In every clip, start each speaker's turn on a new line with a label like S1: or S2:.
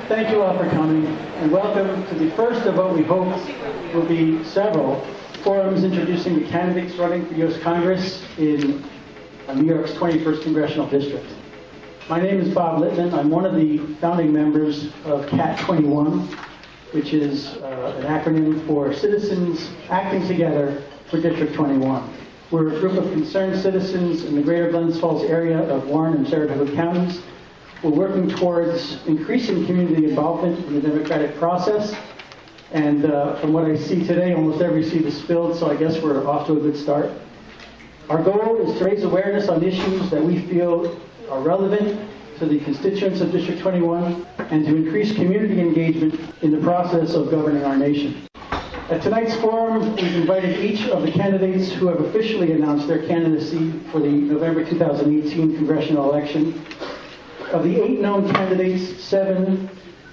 S1: Thank you all for coming, and welcome to the first of what we hope will be several forums introducing the candidates running for U.S. Congress in New York's 21st Congressional District. My name is Bob Littman. I'm one of the founding members of CAT 21, which is an acronym for Citizens Acting Together for District 21. We're a group of concerned citizens in the greater Glens Falls area of Warren and Saratoga counties. We're working towards increasing community involvement in the democratic process. And from what I see today, almost every seat is filled, so I guess we're off to a good start. Our goal is to raise awareness on issues that we feel are relevant to the constituents of District 21 and to increase community engagement in the process of governing our nation. At tonight's forum, we've invited each of the candidates who have officially announced their candidacy for the November 2018 congressional election. Of the 8 known candidates, 7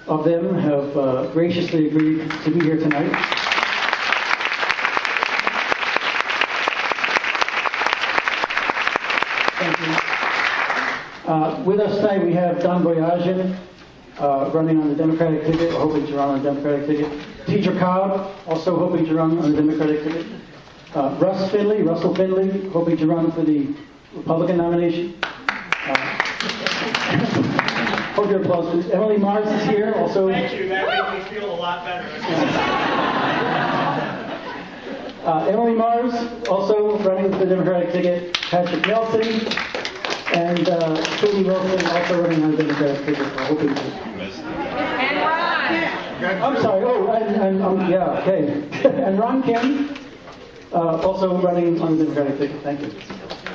S1: of them have graciously agreed to be here tonight. Thank you. With us tonight we have Don Boyajian, running on the Democratic ticket, or hoping to run on the Democratic ticket. Teacher Cobb, also hoping to run on the Democratic ticket. Russell Finley, hoping to run for the Republican nomination. Hold your applause, please. Emily Mars is here, also.
S2: Thank you, that made me feel a lot better.
S1: Emily Mars, also running for the Democratic ticket. Patrick Nelson, and Katie Wilson, also running on the Democratic ticket. Hoping to.
S3: And Ron.
S1: I'm sorry. Oh, yeah, okay. And Ron Kim, also running on the Democratic ticket. Thank you.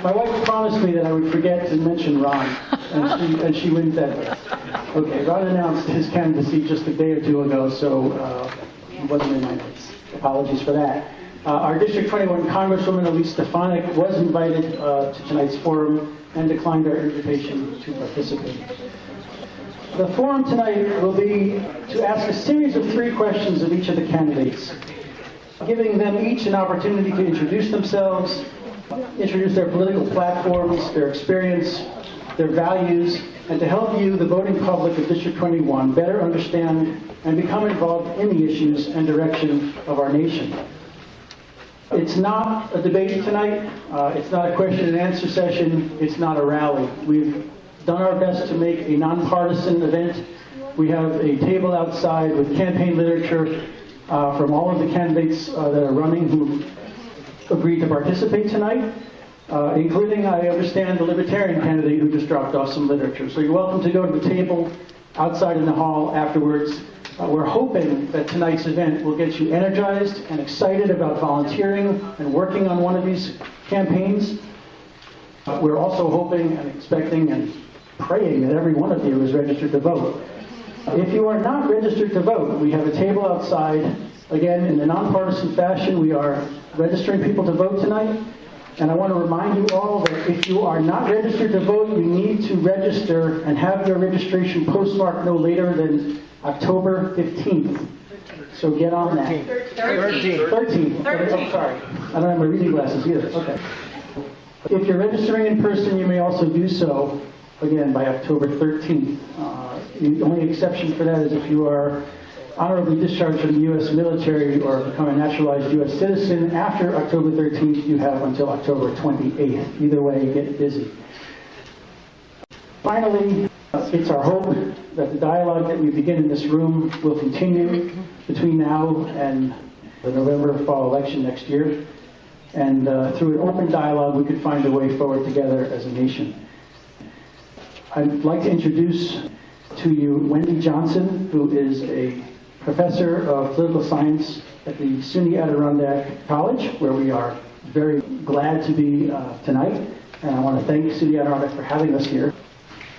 S1: My wife promised me that I would forget to mention Ron, and she wins that way. Okay, Ron announced his candidacy just a day or 2 ago, so he wasn't in my notes. Apologies for that. Our District 21 Congresswoman Elise Stefanik was invited to tonight's forum and declined our invitation to participate. The forum tonight will be to ask a series of 3 questions of each of the candidates, giving them each an opportunity to introduce themselves, introduce their political platforms, their experience, their values, and to help you, the voting public of District 21, better understand and become involved in the issues and direction of our nation. It's not a debate tonight. It's not a question and answer session. It's not a rally. We've done our best to make a nonpartisan event. We have a table outside with campaign literature from all of the candidates that are running who agreed to participate tonight, including, I understand, the Libertarian candidate who just dropped off some literature. So you're welcome to go to the table outside in the hall afterwards. We're hoping that tonight's event will get you energized and excited about volunteering and working on one of these campaigns. We're also hoping and expecting and praying that every one of you is registered to vote. If you are not registered to vote, we have a table outside. Again, in a nonpartisan fashion, we are registering people to vote tonight. And I want to remind you all that if you are not registered to vote, you need to register and have your registration postmarked no later than October 15th. So get on that. 13th. Oh, sorry. I don't have my reading glasses either. Okay. If you're registering in person, you may also do so, again, by October 13th. The only exception for that is if you are honorably discharged from the U.S. military or become a naturalized U.S. citizen after October 13th, you have until October 28th. Either way, get busy. Finally, it's our hope that the dialogue that we begin in this room will continue between now and the November fall election next year. And through an open dialogue, we could find a way forward together as a nation. I'd like to introduce to you Wendy Johnson, who is a professor of political science at the SUNY Adirondack College, where we are very glad to be tonight. And I want to thank SUNY Adirondack for having us here.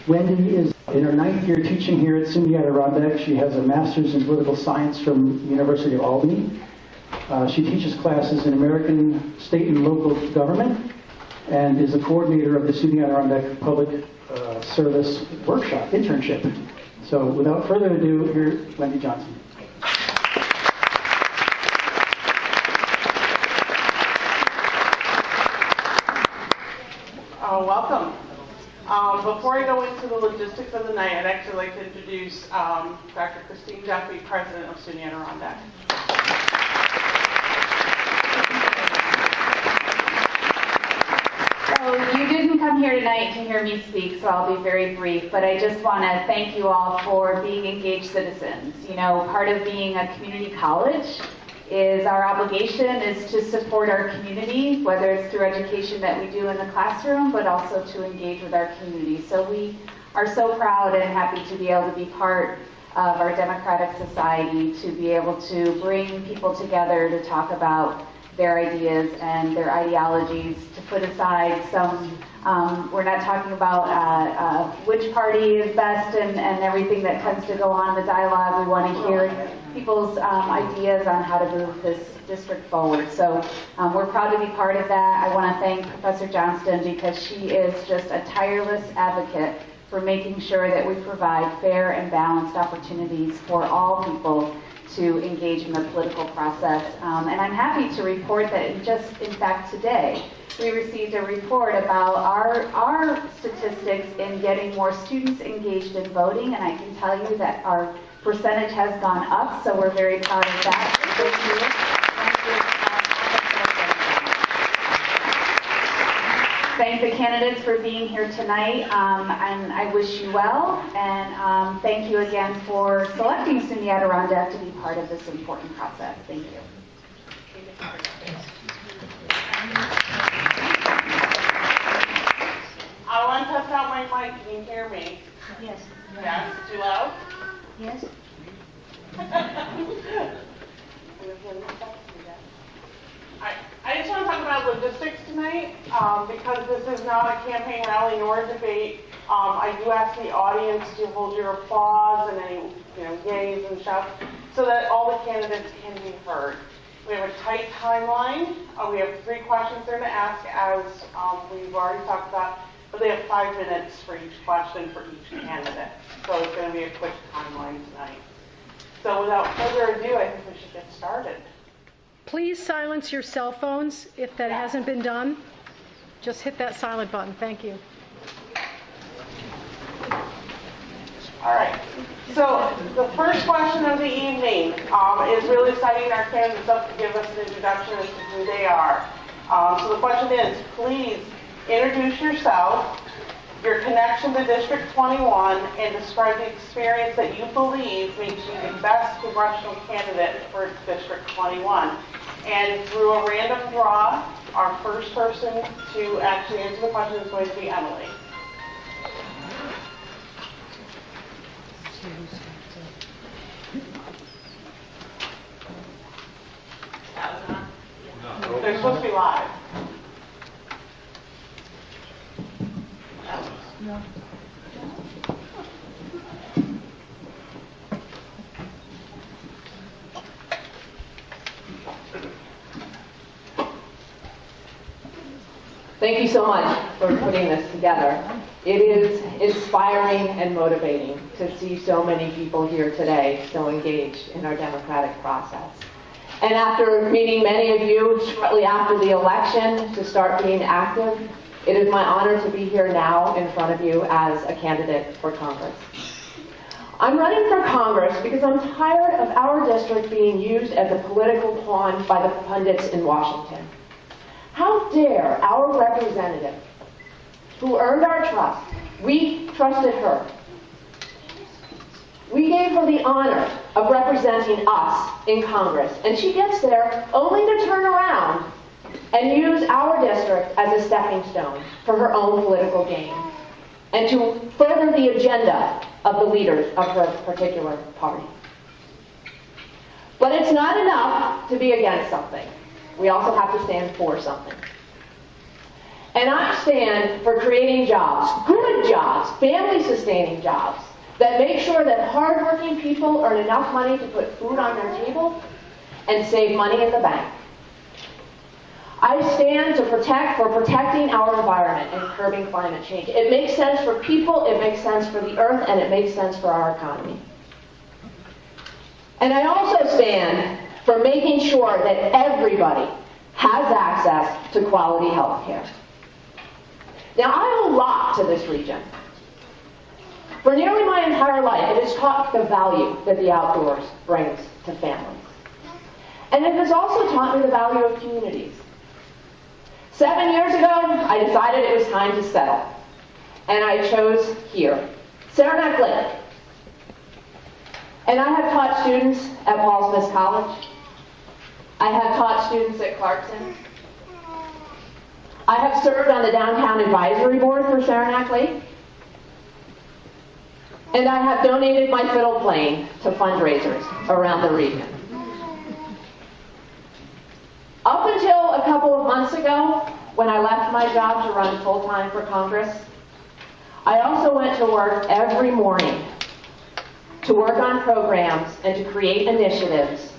S1: Wendy is in her 9th year teaching here at SUNY Adirondack. She has a master's in political science from the University of Albany. She teaches classes in American state and local government and is a coordinator of the SUNY Adirondack Public Service Workshop Internship. So without further ado, here's Wendy Johnson.
S3: Welcome. Before I go into the logistics of the night, I'd actually like to introduce Dr. Christine Duffy, President of SUNY Adirondack.
S4: So you didn't come here tonight to hear me speak, so I'll be very brief, but I just want to thank you all for being engaged citizens. You know, part of being a community college is our obligation is to support our community, whether it's through education that we do in the classroom, but also to engage with our community. So we are so proud and happy to be able to be part of our democratic society, to be able to bring people together to talk about their ideas and their ideologies, to put aside some, we're not talking about which party is best and everything that tends to go on in the dialogue. We want to hear people's ideas on how to move this district forward. So we're proud to be part of that. I want to thank Professor Johnston because she is just a tireless advocate for making sure that we provide fair and balanced opportunities for all people to engage in the political process. And I'm happy to report that in fact today, we received a report about our statistics in getting more students engaged in voting, and I can tell you that our percentage has gone up, so we're very proud of that. Thank the candidates for being here tonight, and I wish you well, and thank you again for selecting SUNY Adirondack to be part of this important process. Thank you.
S3: I want to test out my mic. Can you hear me?
S4: Yes.
S3: Yes? Too loud?
S4: Yes.
S3: I just want to talk about logistics tonight because this is not a campaign rally nor a debate. I do ask the audience to hold your applause and any yays and shouts so that all the candidates can be heard. We have a tight timeline. We have 3 questions there to ask, as we've already talked about, but they have 5 minutes for each question for each candidate. So it's going to be a quick timeline tonight. So without further ado, I think we should get started.
S5: Please silence your cell phones if that hasn't been done. Just hit that silent button. Thank you.
S3: All right. So the first question of the evening is really setting our candidates up to give us an introduction as to who they are. So the question is, please introduce yourself, your connection to District 21, and describe the experience that you believe makes you the best congressional candidate for District 21. And through a random draw, our first person to actually answer the question is going to be Emily. They're supposed to be live.
S5: No.
S6: Thank you so much for putting this together. It is inspiring and motivating to see so many people here today so engaged in our democratic process. And after meeting many of you shortly after the election to start being active, it is my honor to be here now in front of you as a candidate for Congress. I'm running for Congress because I'm tired of our district being used as a political pawn by the pundits in Washington. How dare our representative, who earned our trust, we trusted her. We gave her the honor of representing us in Congress, and she gets there only to turn around and use our district as a stepping stone for her own political gain, and to further the agenda of the leaders of her particular party. But it's not enough to be against something. We also have to stand for something. And I stand for creating jobs, good jobs, family-sustaining jobs, that make sure that hardworking people earn enough money to put food on their table and save money in the bank. I stand for protecting our environment and curbing climate change. It makes sense for people, it makes sense for the earth, and it makes sense for our economy. And I also stand for making sure that everybody has access to quality health care. Now, I owe a lot to this region. For nearly my entire life, it has taught me the value that the outdoors brings to families. And it has also taught me the value of communities. 7 years ago, I decided it was time to settle. And I chose here, Saranac Lake. And I have taught students at Paul Smith College. I have taught students at Clarkson. I have served on the Downtown Advisory Board for Saranac Lake. And I have donated my fiddle playing to fundraisers around the region. Up until a couple of months ago, when I left my job to run full-time for Congress, I also went to work every morning to work on programs and to create initiatives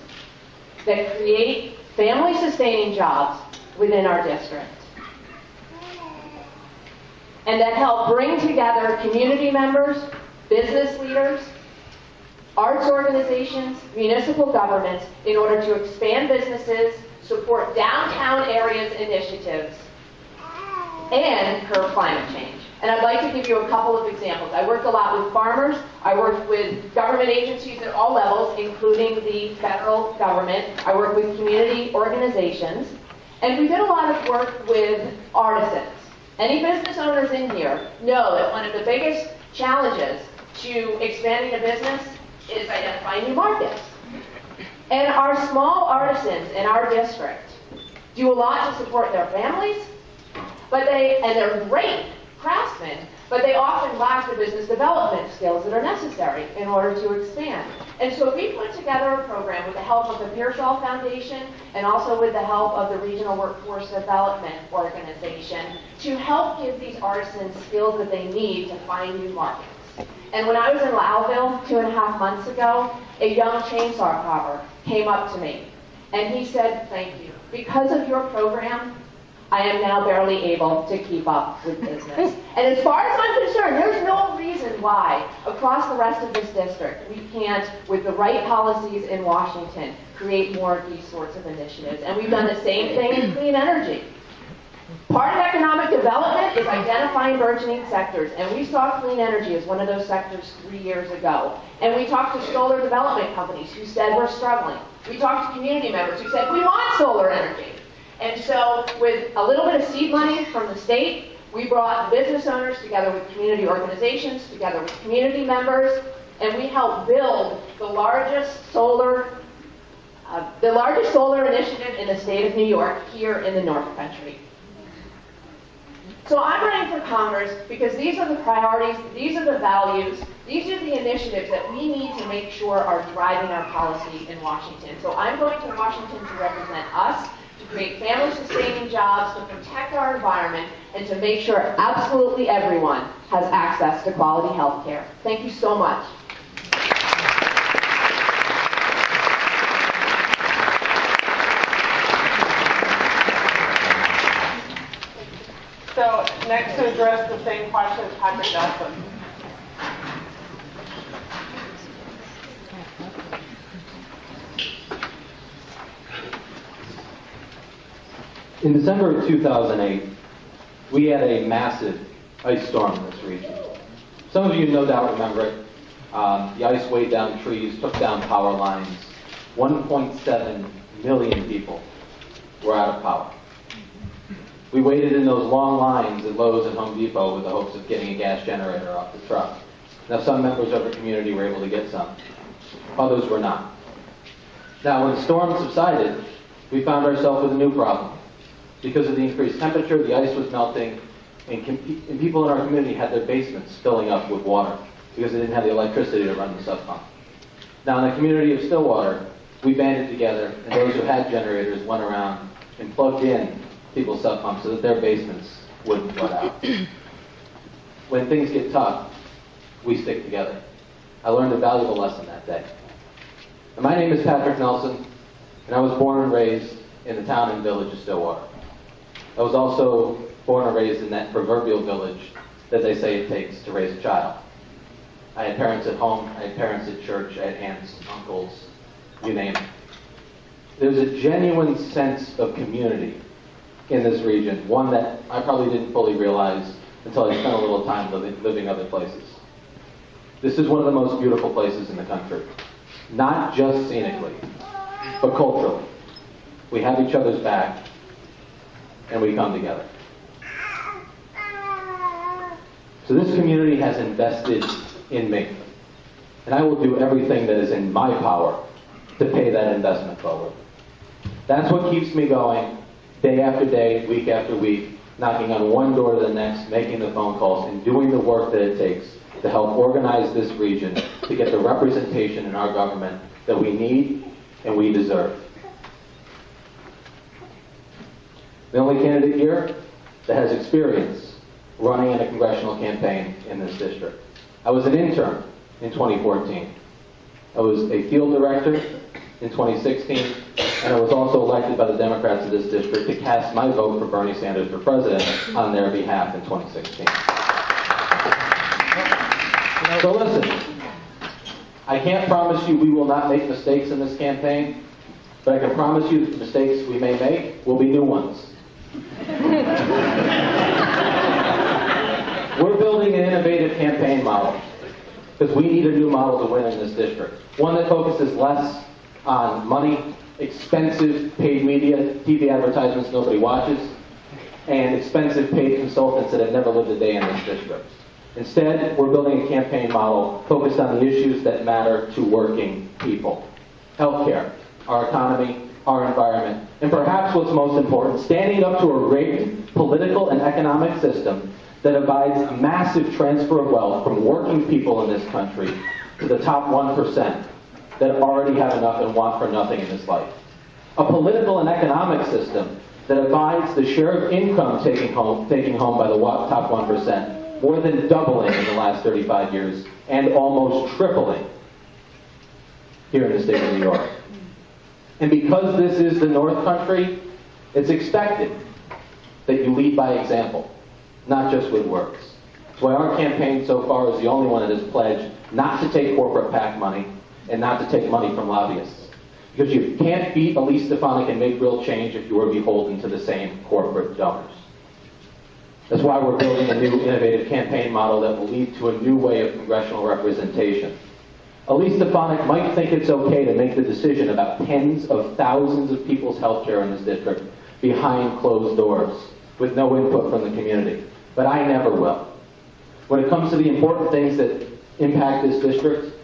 S6: that create family-sustaining jobs within our district, and that help bring together community members, business leaders, arts organizations, municipal governments in order to expand businesses, support downtown areas initiatives, and curb climate change. And I'd like to give you a couple of examples. I worked a lot with farmers. I worked with government agencies at all levels, including the federal government. I worked with community organizations. And we did a lot of work with artisans. Any business owners in here know that one of the biggest challenges to expanding a business is identifying new markets. And our small artisans in our district do a lot to support their families, and they're great craftsmen, but they often lack the business development skills that are necessary in order to expand. And so we put together a program with the help of the Pearsall Foundation and also with the help of the Regional Workforce Development Organization to help give these artisans skills that they need to find new markets. And when I was in Lowville 2.5 months ago, a young chainsaw carver came up to me and he said, "Thank you. Because of your program, I am now barely able to keep up with business." And as far as I'm concerned, there's no reason why across the rest of this district we can't, with the right policies in Washington, create more of these sorts of initiatives. And we've done the same thing in clean energy. Part of economic development is identifying burgeoning sectors, and we saw clean energy as one of those sectors 3 years ago. And we talked to solar development companies who said we're struggling. We talked to community members who said we want solar energy. And so with a little bit of seed money from the state, we brought business owners together with community organizations, together with community members, and we helped build the largest solar initiative in the state of New York here in the North Country. So I'm running for Congress because these are the priorities, these are the values, these are the initiatives that we need to make sure are driving our policy in Washington. So I'm going to Washington to represent us, to create family-sustaining jobs, to protect our environment, and to make sure absolutely everyone has access to quality health care. Thank you so much.
S3: So next to address the same question is Patrick Nelson.
S7: In December of 2008, we had a massive ice storm in this region. Some of you no doubt remember it. The ice weighed down trees, took down power lines. 1.7 million people were out of power. We waited in those long lines at Lowe's and Home Depot with the hopes of getting a gas generator off the truck. Now, some members of the community were able to get some. Others were not. Now, when the storm subsided, we found ourselves with a new problem. Because of the increased temperature, the ice was melting, and people in our community had their basements filling up with water because they didn't have the electricity to run the sub pump. Now, in the community of Stillwater, we banded together, and those who had generators went around and plugged in people's sub pumps so that their basements wouldn't flood out. When things get tough, we stick together. I learned a valuable lesson that day. And my name is Patrick Nelson, and I was born and raised in the town and village of Stillwater. I was also born and raised in that proverbial village that they say it takes to raise a child. I had parents at home, I had parents at church, I had aunts, uncles, you name it. There's a genuine sense of community in this region, one that I probably didn't fully realize until I spent a little time living other places. This is one of the most beautiful places in the country. Not just scenically, but culturally. We have each other's back, and we come together. So this community has invested in me, and I will do everything that is in my power to pay that investment forward. That's what keeps me going day after day, week after week, knocking on one door to the next, making the phone calls, and doing the work that it takes to help organize this region to get the representation in our government that we need and we deserve. The only candidate here that has experience running in a congressional campaign in this district. I was an intern in 2014. I was a field director in 2016, and I was also elected by the Democrats of this district to cast my vote for Bernie Sanders for president on their behalf in 2016. So listen, I can't promise you we will not make mistakes in this campaign, but I can promise you the mistakes we may make will be new ones. We're building an innovative campaign model because we need a new model to win in this district. One that focuses less on money, expensive paid media, TV advertisements nobody watches, and expensive paid consultants that have never lived a day in this district. Instead, we're building a campaign model focused on the issues that matter to working people. Healthcare, our economy, our environment, and perhaps what's most important, standing up to a rigged political and economic system that provides a massive transfer of wealth from working people in this country to the top 1% that already have enough and want for nothing in this life. A political and economic system that divides the share of income taking home by the top 1%, more than doubling in the last 35 years and almost tripling here in the state of New York. And because this is the North Country, it's expected that you lead by example, not just with words. That's why our campaign so far is the only one that has pledged not to take corporate PAC money and not to take money from lobbyists. Because you can't beat Elise Stefanik and make real change if you are beholden to the same corporate donors. That's why we're building a new innovative campaign model that will lead to a new way of congressional representation. Elise Stefanik might think it's okay to make the decision about tens of thousands of people's health care in this district behind closed doors with no input from the community. But I never will. When it comes to the important things that impact this district,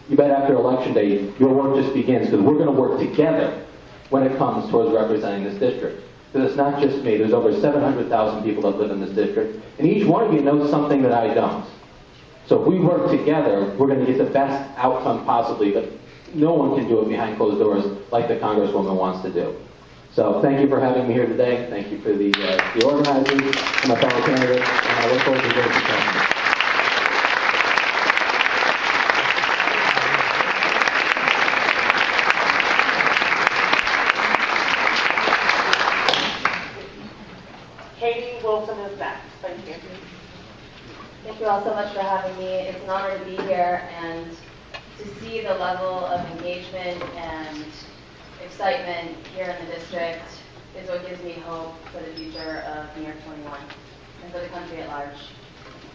S7: you bet after Election Day, your work just begins, because we're going to work together when it comes towards representing this district. Because it's not just me. There's over 700,000 people that live in this district, and each one of you knows something that I don't. So if we work together, we're going to get the best outcome possibly, but no one can do it behind closed doors like the Congresswoman wants to do. So thank you for having me here today. Thank you for the organizers and my fellow candidates, and I look forward to your discussion.
S8: Thank you all so much for having me. It's an honor to be here, and to see the level of engagement and excitement here in the district is what gives me hope for the future of New York 21 and for the country at large.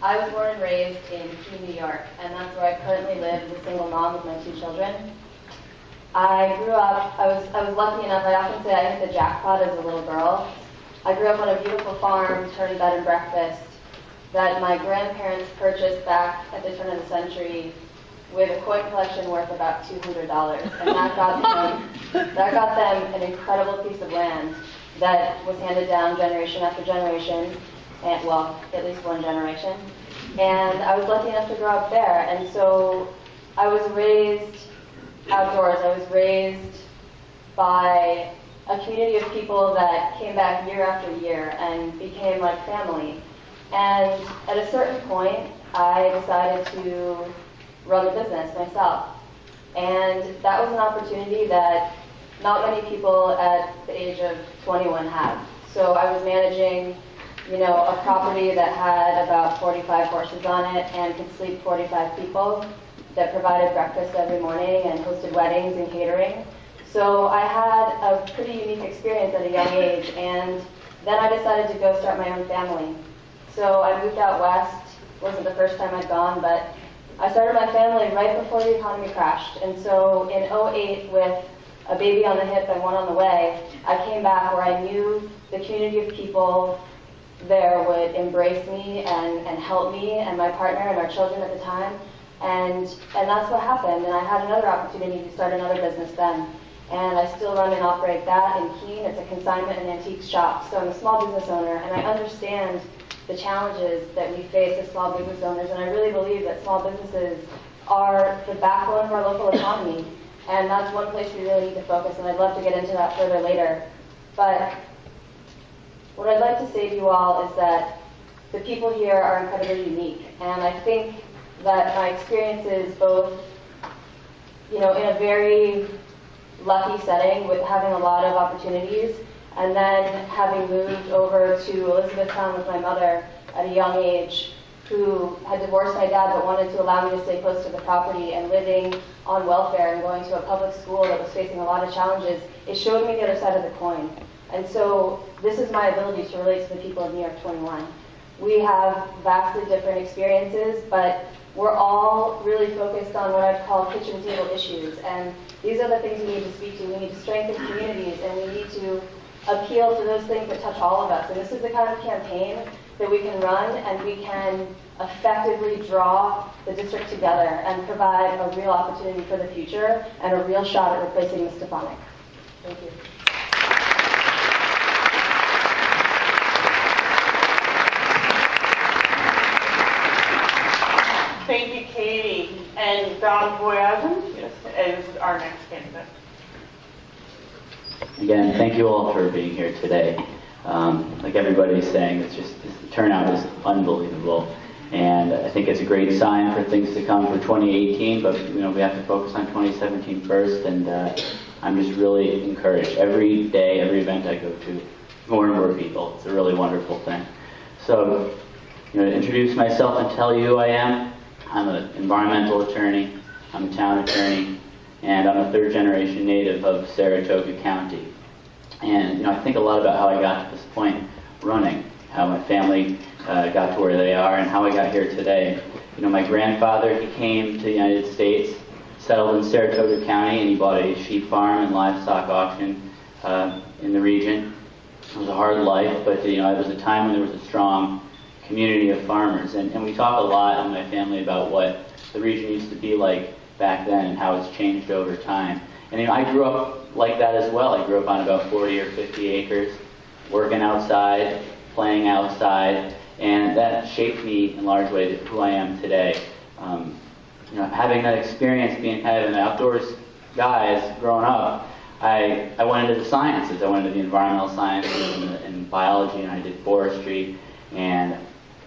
S8: I was born and raised in Keene, New York, and that's where I currently live as a single mom with my 2 children. I grew up, I was lucky enough, I often say I hit the jackpot as a little girl. I grew up on a beautiful farm turned bed and breakfast that my grandparents purchased back at the turn of the century with a coin collection worth about $200, and that got them an incredible piece of land that was handed down generation after generation, and well, at least one generation. And I was lucky enough to grow up there, and so I was raised outdoors. I was raised by a community of people that came back year after year and became like family. And at a certain point, I decided to run the business myself. And that was an opportunity that not many people at the age of 21 have. So I was managing, a property that had about 45 horses on it and could sleep 45 people, that provided breakfast every morning and hosted weddings and catering. So I had a pretty unique experience at a young age, and then I decided to go start my own family. So I moved out west. It wasn't the first time I'd gone, but I started my family right before the economy crashed. And so in '08, with a baby on the hip and one on the way, I came back where I knew the community of people there would embrace me and help me and my partner and our children at the time. And that's what happened. And I had another opportunity to start another business then. And I still run and operate that in Keene. It's a consignment and antique shop. So I'm a small business owner, and I understand the challenges that we face as small business owners. And I really believe that small businesses are the backbone of our local economy. And that's one place we really need to focus. And I'd love to get into that further later. But what I'd like to say to you all is that the people here are incredibly unique. And I think that my experiences both, in a very lucky setting with having a lot of opportunities, and then having moved over to Elizabethtown with my mother at a young age, who had divorced my dad but wanted to allow me to stay close to the property, and living on welfare and going to a public school that was facing a lot of challenges, it showed me the other side of the coin. And so this is my ability to relate to the people of New York 21. We have vastly different experiences, but we're all really focused on what I'd call kitchen table issues. And these are the things we need to speak to. We need to strengthen communities, and we need to appeal to those things that touch all of us. And this is the kind of campaign that we can run, and we can effectively draw the district together and provide a real opportunity for the future and a real shot at replacing Ms. Stefanik. Thank you.
S3: Thank you, Katie. And Don Boyasin is our next candidate.
S9: Again, thank you all for being here today. Like everybody's saying, the turnout is unbelievable. And I think it's a great sign for things to come for 2018, but we have to focus on 2017 first, and I'm just really encouraged. Every day, every event I go to, more and more people. It's a really wonderful thing. So, to introduce myself and tell you who I am, I'm an environmental attorney, I'm a town attorney, and I'm a third-generation native of Saratoga County. And I think a lot about how I got to this point running, how my family got to where they are, and how I got here today. My grandfather, he came to the United States, settled in Saratoga County, and he bought a sheep farm and livestock auction in the region. It was a hard life, but it was a time when there was a strong community of farmers. And we talk a lot in my family about what the region used to be like back then and how it's changed over time. And I grew up like that as well. I grew up on about 40 or 50 acres, working outside, playing outside, and that shaped me in large way to who I am today. Having that experience, being kind of an outdoors guy growing up, I went into the sciences. I went into the environmental sciences and biology, and I did forestry, and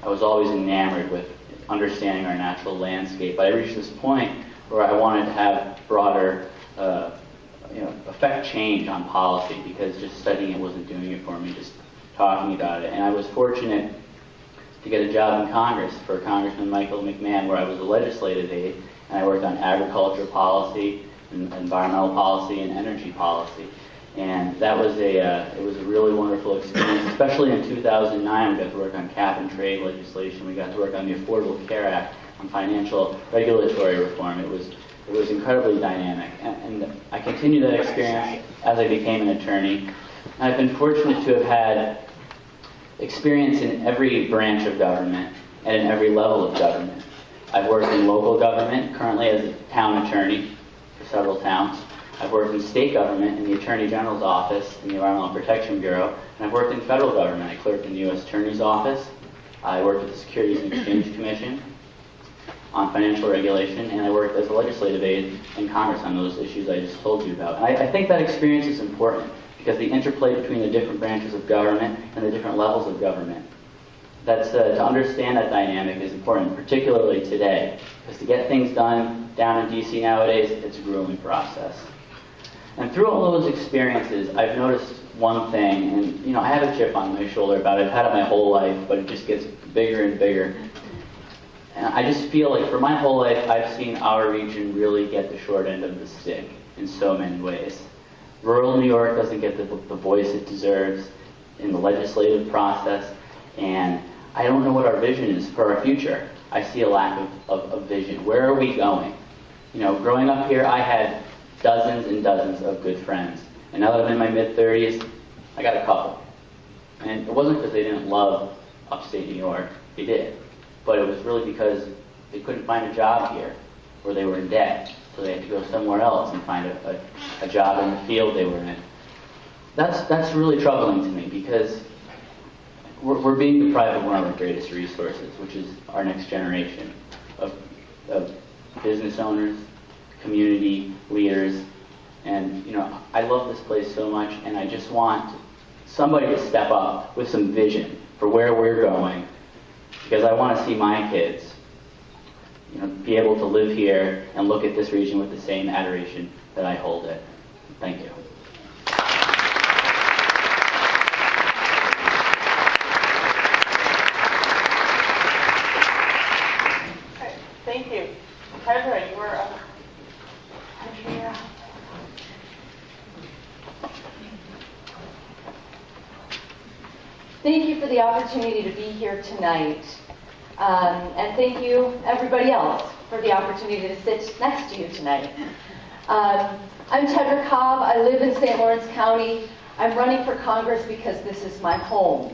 S9: I was always enamored with understanding our natural landscape. But I reached this point where I wanted to have broader, affect change on policy, because just studying it wasn't doing it for me, just talking about it. And I was fortunate to get a job in Congress for Congressman Michael McMahon, where I was a legislative aide, and I worked on agriculture policy, environmental policy, and energy policy. And that was it was a really wonderful experience, especially in 2009. We got to work on cap and trade legislation. We got to work on the Affordable Care Act, on financial regulatory reform. It was incredibly dynamic. And I continued that experience as I became an attorney. And I've been fortunate to have had experience in every branch of government and in every level of government. I've worked in local government, currently as a town attorney for several towns. I've worked in state government in the Attorney General's office in the Environmental Protection Bureau, and I've worked in federal government. I clerked in the U.S. Attorney's office. I worked at the Securities and Exchange Commission on financial regulation, and I worked as a legislative aide in Congress on those issues I just told you about. And I think that experience is important, because the interplay between the different branches of government and the different levels of government, to understand that dynamic is important, particularly today, because to get things done down in D.C. nowadays, it's a grueling process. And through all those experiences, I've noticed one thing, and I have a chip on my shoulder about it. I've had it my whole life, but it just gets bigger and bigger. And I just feel like for my whole life, I've seen our region really get the short end of the stick in so many ways. Rural New York doesn't get the voice it deserves in the legislative process, and I don't know what our vision is for our future. I see a lack of vision. Where are we going? You know, growing up here, I had dozens and dozens of good friends. And now that I'm in my mid-30s, I got a couple. And it wasn't because they didn't love upstate New York. They did. But it was really because they couldn't find a job here, or they were in debt. So they had to go somewhere else and find a job in the field they were in. That's really troubling to me, because we're being deprived of one of our greatest resources, which is our next generation of business owners, community leaders. And, you know, I love this place so much, and I just want somebody to step up with some vision for where we're going, because I want to see my kids, you know, be able to live here and look at this region with the same adoration that I hold it. Thank you.
S3: Okay, thank you. Kendra, you were up. Andrea.
S10: Thank you for the opportunity to be here tonight. And thank you, everybody else, for the opportunity to sit next to you tonight. I'm Tedra Cobb. I live in St. Lawrence County. I'm running for Congress because this is my home.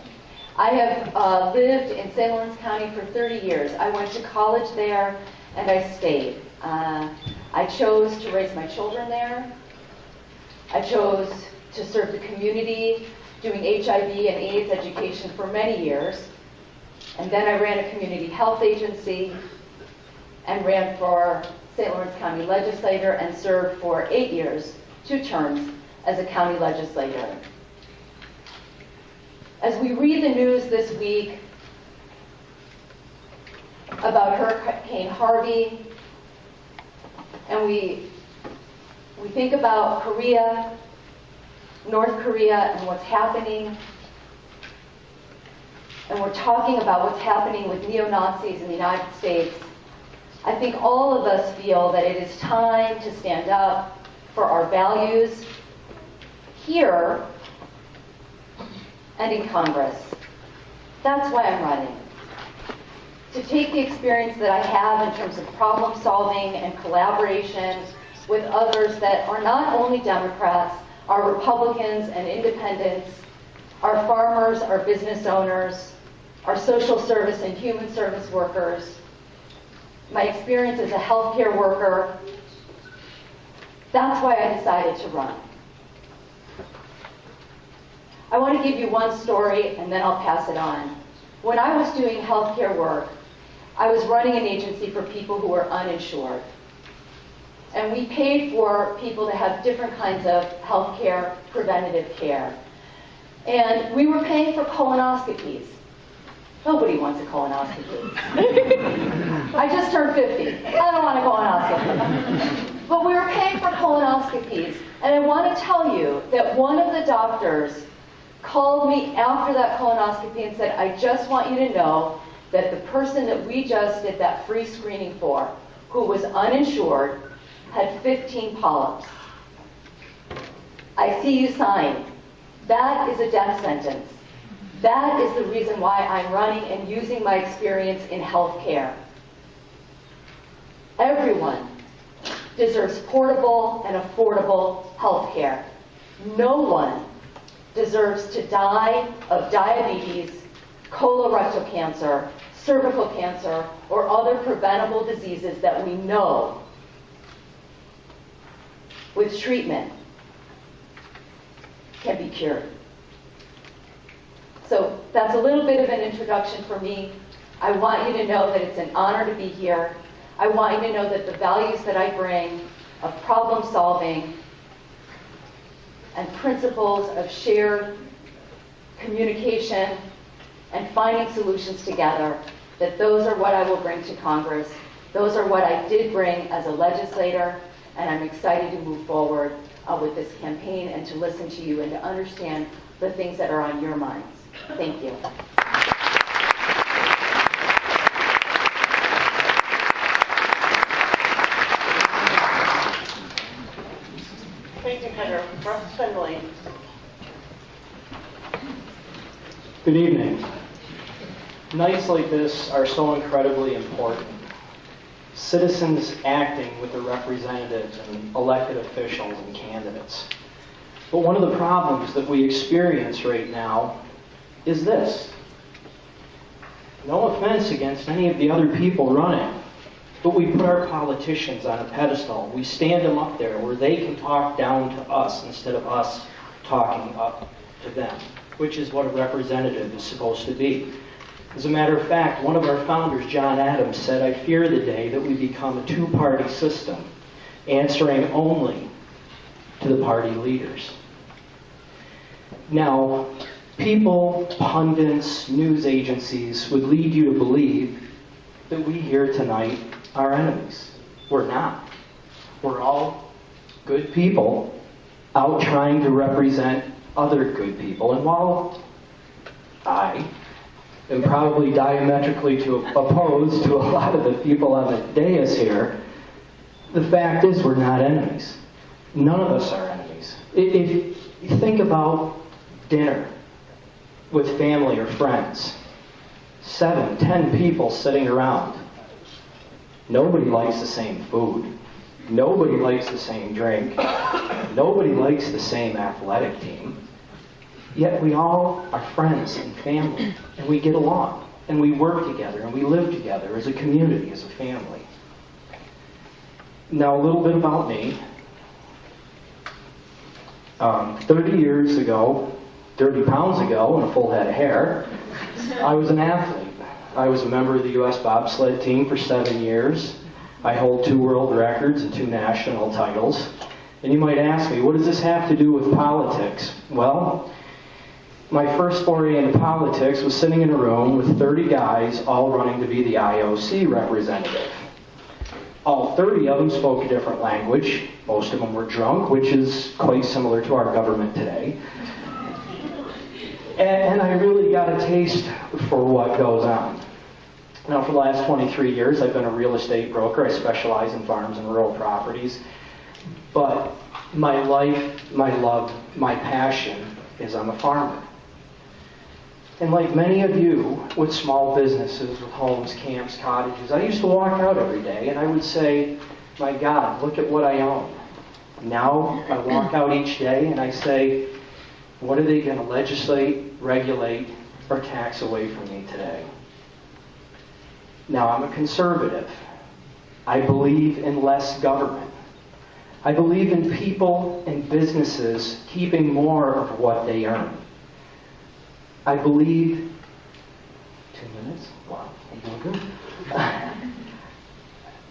S10: I have lived in St. Lawrence County for 30 years. I went to college there, and I stayed. I chose to raise my children there. I chose to serve the community, doing HIV and AIDS education for many years. And then I ran a community health agency and ran for St. Lawrence County legislator and served for 8 years, 2 terms, as a county legislator. As we read the news this week about Hurricane Harvey, and we think about Korea, North Korea, and what's happening, and we're talking about what's happening with neo-Nazis in the United States, I think all of us feel that it is time to stand up for our values here and in Congress. That's why I'm running. To take the experience that I have in terms of problem solving and collaboration with others that are not only Democrats, are Republicans and independents, our farmers, our business owners, our social service and human service workers, my experience as a healthcare worker. That's why I decided to run. I want to give you one story and then I'll pass it on. When I was doing healthcare work, I was running an agency for people who were uninsured. And we paid for people to have different kinds of healthcare, preventative care. And we were paying for colonoscopies. Nobody wants a colonoscopy. I just turned 50. I don't want a colonoscopy. But we were paying for colonoscopies. And I want to tell you that one of the doctors called me after that colonoscopy and said, I just want you to know that the person that we just did that free screening for, who was uninsured, had 15 polyps. I see you sign. That is a death sentence. That is the reason why I'm running and using my experience in healthcare. Everyone deserves portable and affordable healthcare. No one deserves to die of diabetes, colorectal cancer, cervical cancer, or other preventable diseases that we know with treatment can be cured. So that's a little bit of an introduction for me. I want you to know that it's an honor to be here. I want you to know that the values that I bring of problem solving and principles of shared communication and finding solutions together, that those are what I will bring to Congress. Those are what I did bring as a legislator, and I'm excited to move forward with this campaign and to listen to you and to understand the things that are on your minds. Thank you.
S3: Thank you, Kendra. Russ Findlay.
S1: Good evening.
S11: Nights like this are so incredibly important. Citizens acting with their representatives and elected officials and candidates. But one of the problems that we experience right now is this. No offense against any of the other people running, but we put our politicians on a pedestal. We stand them up there where they can talk down to us instead of us talking up to them, which is what a representative is supposed to be. As a matter of fact, one of our founders, John Adams, said, "I fear the day that we become a two-party system, answering only to the party leaders." Now, people, pundits, news agencies would lead you to believe that we here tonight are enemies. We're not. We're all good people out trying to represent other good people. And while I am probably diametrically opposed to a lot of the people on the dais here, the fact is we're not enemies. None of us are enemies. If you think about dinner with family or friends, 7, 10 people sitting around. Nobody likes the same food. Nobody likes the same drink. Nobody likes the same athletic team. Yet we all are friends and family, and we get along, and we work together, and we live together as a community, as a family. Now, a little bit about me. 30 years ago, 30 pounds ago, and a full head of hair, I was an athlete. I was a member of the U.S. bobsled team for 7 years. I hold 2 world records and 2 national titles. And you might ask me, what does this have to do with politics? Well, my first foray into politics was sitting in a room with 30 guys all running to be the IOC representative. All 30 of them spoke a different language. Most of them were drunk, which is quite similar to our government today. And I really got a taste for what goes on. Now, for the last 23 years, I've been a real estate broker. I specialize in farms and rural properties. But my life, my love, my passion is I'm a farmer. And like many of you with small businesses, with homes, camps, cottages, I used to walk out every day and I would say, my God, look at what I own. Now I walk out each day and I say, what are they going to legislate, regulate, or tax away from me today? Now, I'm a conservative. I believe in less government. I believe in people and businesses keeping more of what they earn. I believe... 2 minutes? Wow, I'm doing good.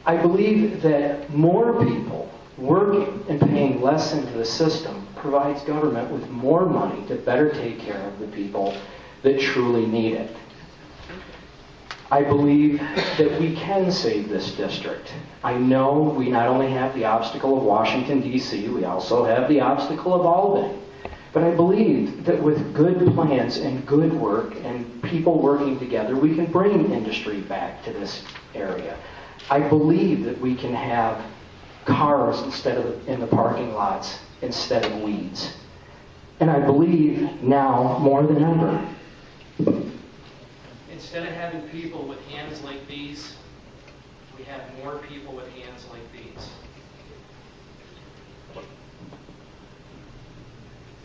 S11: I believe that more people working and paying less into the system provides government with more money to better take care of the people that truly need it. I believe that we can save this district. I know we not only have the obstacle of Washington, D.C., we also have the obstacle of Albany. But I believe that with good plans and good work and people working together, we can bring industry back to this area. I believe that we can have cars in the parking lots instead of weeds. And I believe now more than ever.
S2: Instead of having people with hands like these, we have more people with hands like these.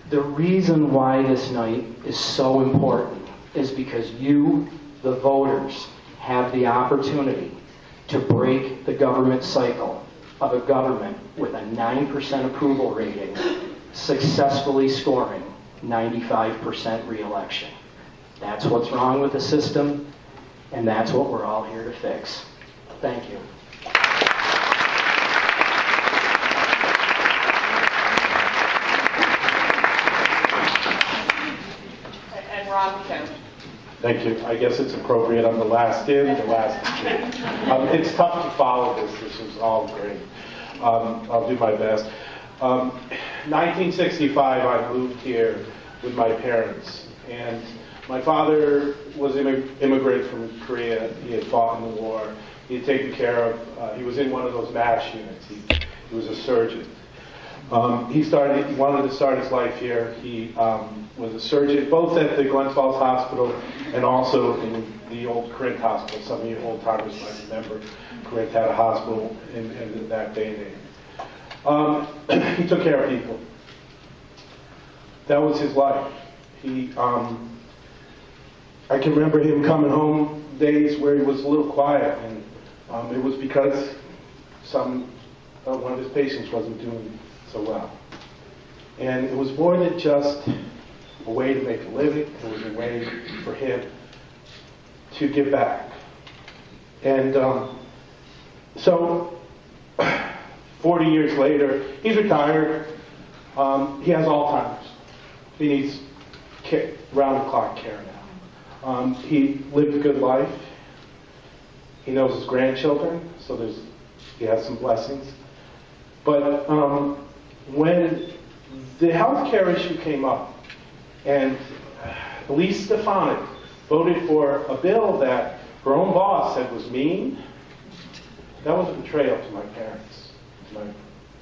S11: The reason why this night is so important is because you, the voters, have the opportunity to break the government cycle of a government with a 9% approval rating successfully scoring 95% re-election. That's what's wrong with the system, and that's what we're all here to fix. Thank you.
S3: And Ron Kim.
S12: Thank you. I guess it's appropriate. I'm the last in, the last in. It's tough to follow this. This is all great. I'll do my best. 1965, I moved here with my parents. And my father was an immigrant from Korea. He had fought in the war. He had taken care of, he was in one of those MASH units. He was a surgeon. He wanted to start his life here. He was a surgeon, both at the Glens Falls Hospital and also in the old Corinth Hospital. Some of you old-timers might remember Corinth had a hospital in that day and age. He took care of people. That was his life. I can remember him coming home days where he was a little quiet, and it was because one of his patients wasn't doing so well. And it was more than just a way to make a living. It was a way for him to give back. And so 40 years later, he's retired. He has Alzheimer's. He needs round-the-clock care now. He lived a good life. He knows his grandchildren, so he has some blessings. But when the health care issue came up, and Elise Stefanik voted for a bill that her own boss said was mean, that was a betrayal to my parents, to my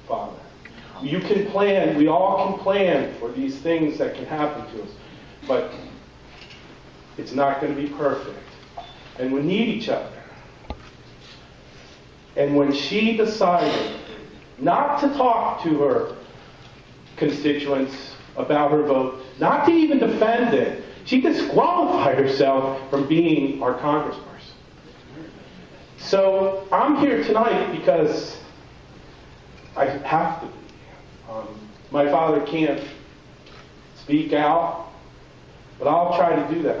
S12: father. You can plan, we all can plan for these things that can happen to us, but it's not going to be perfect. And we need each other. And when she decided not to talk to her constituents about her vote, not to even defend it, she disqualified herself from being our congressperson. So I'm here tonight because I have to be. My father can't speak out, but I'll try to do that.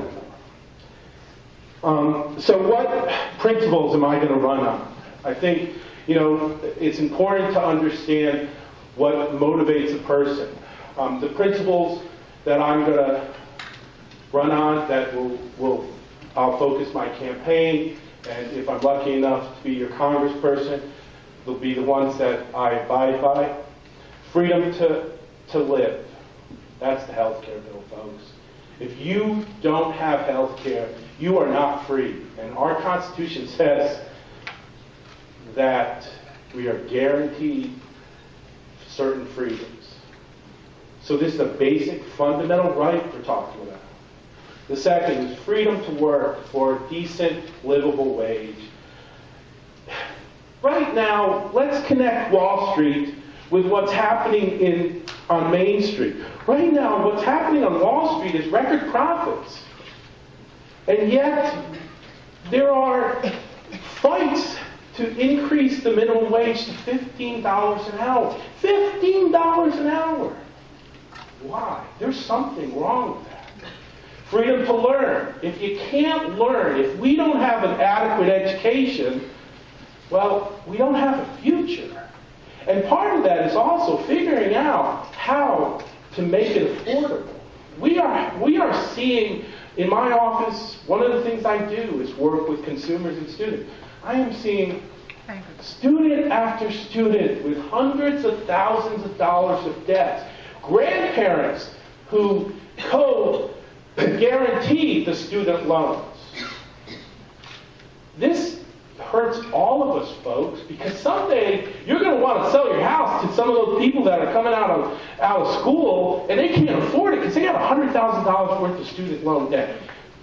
S12: So what principles am I going to run on? I think, it's important to understand what motivates a person. The principles that I'm going to run on that I'll focus my campaign, and if I'm lucky enough to be your congressperson, they'll be the ones that I abide by. Freedom to live. That's the health care bill, folks. If you don't have health care, you are not free. And our Constitution says that we are guaranteed certain freedoms. So this is a basic fundamental right we're talking about. The second is freedom to work for a decent, livable wage. Right now, let's connect Wall Street with what's happening on Main Street. Right now, what's happening on Wall Street is record profits. And yet, there are fights to increase the minimum wage to $15 an hour. $15 an hour! Why? There's something wrong with that. Freedom to learn. If you can't learn, if we don't have an adequate education, well, we don't have a future. And part of that is also figuring out how to make it affordable. We are seeing, in my office, one of the things I do is work with consumers and students. I am seeing student after student with hundreds of thousands of dollars of debts. Grandparents who guarantee the student loans. This hurts all of us, folks, because someday you're going to want to sell your house to some of those people that are coming out of school and they can't afford it because they have $100,000 worth of student loan debt.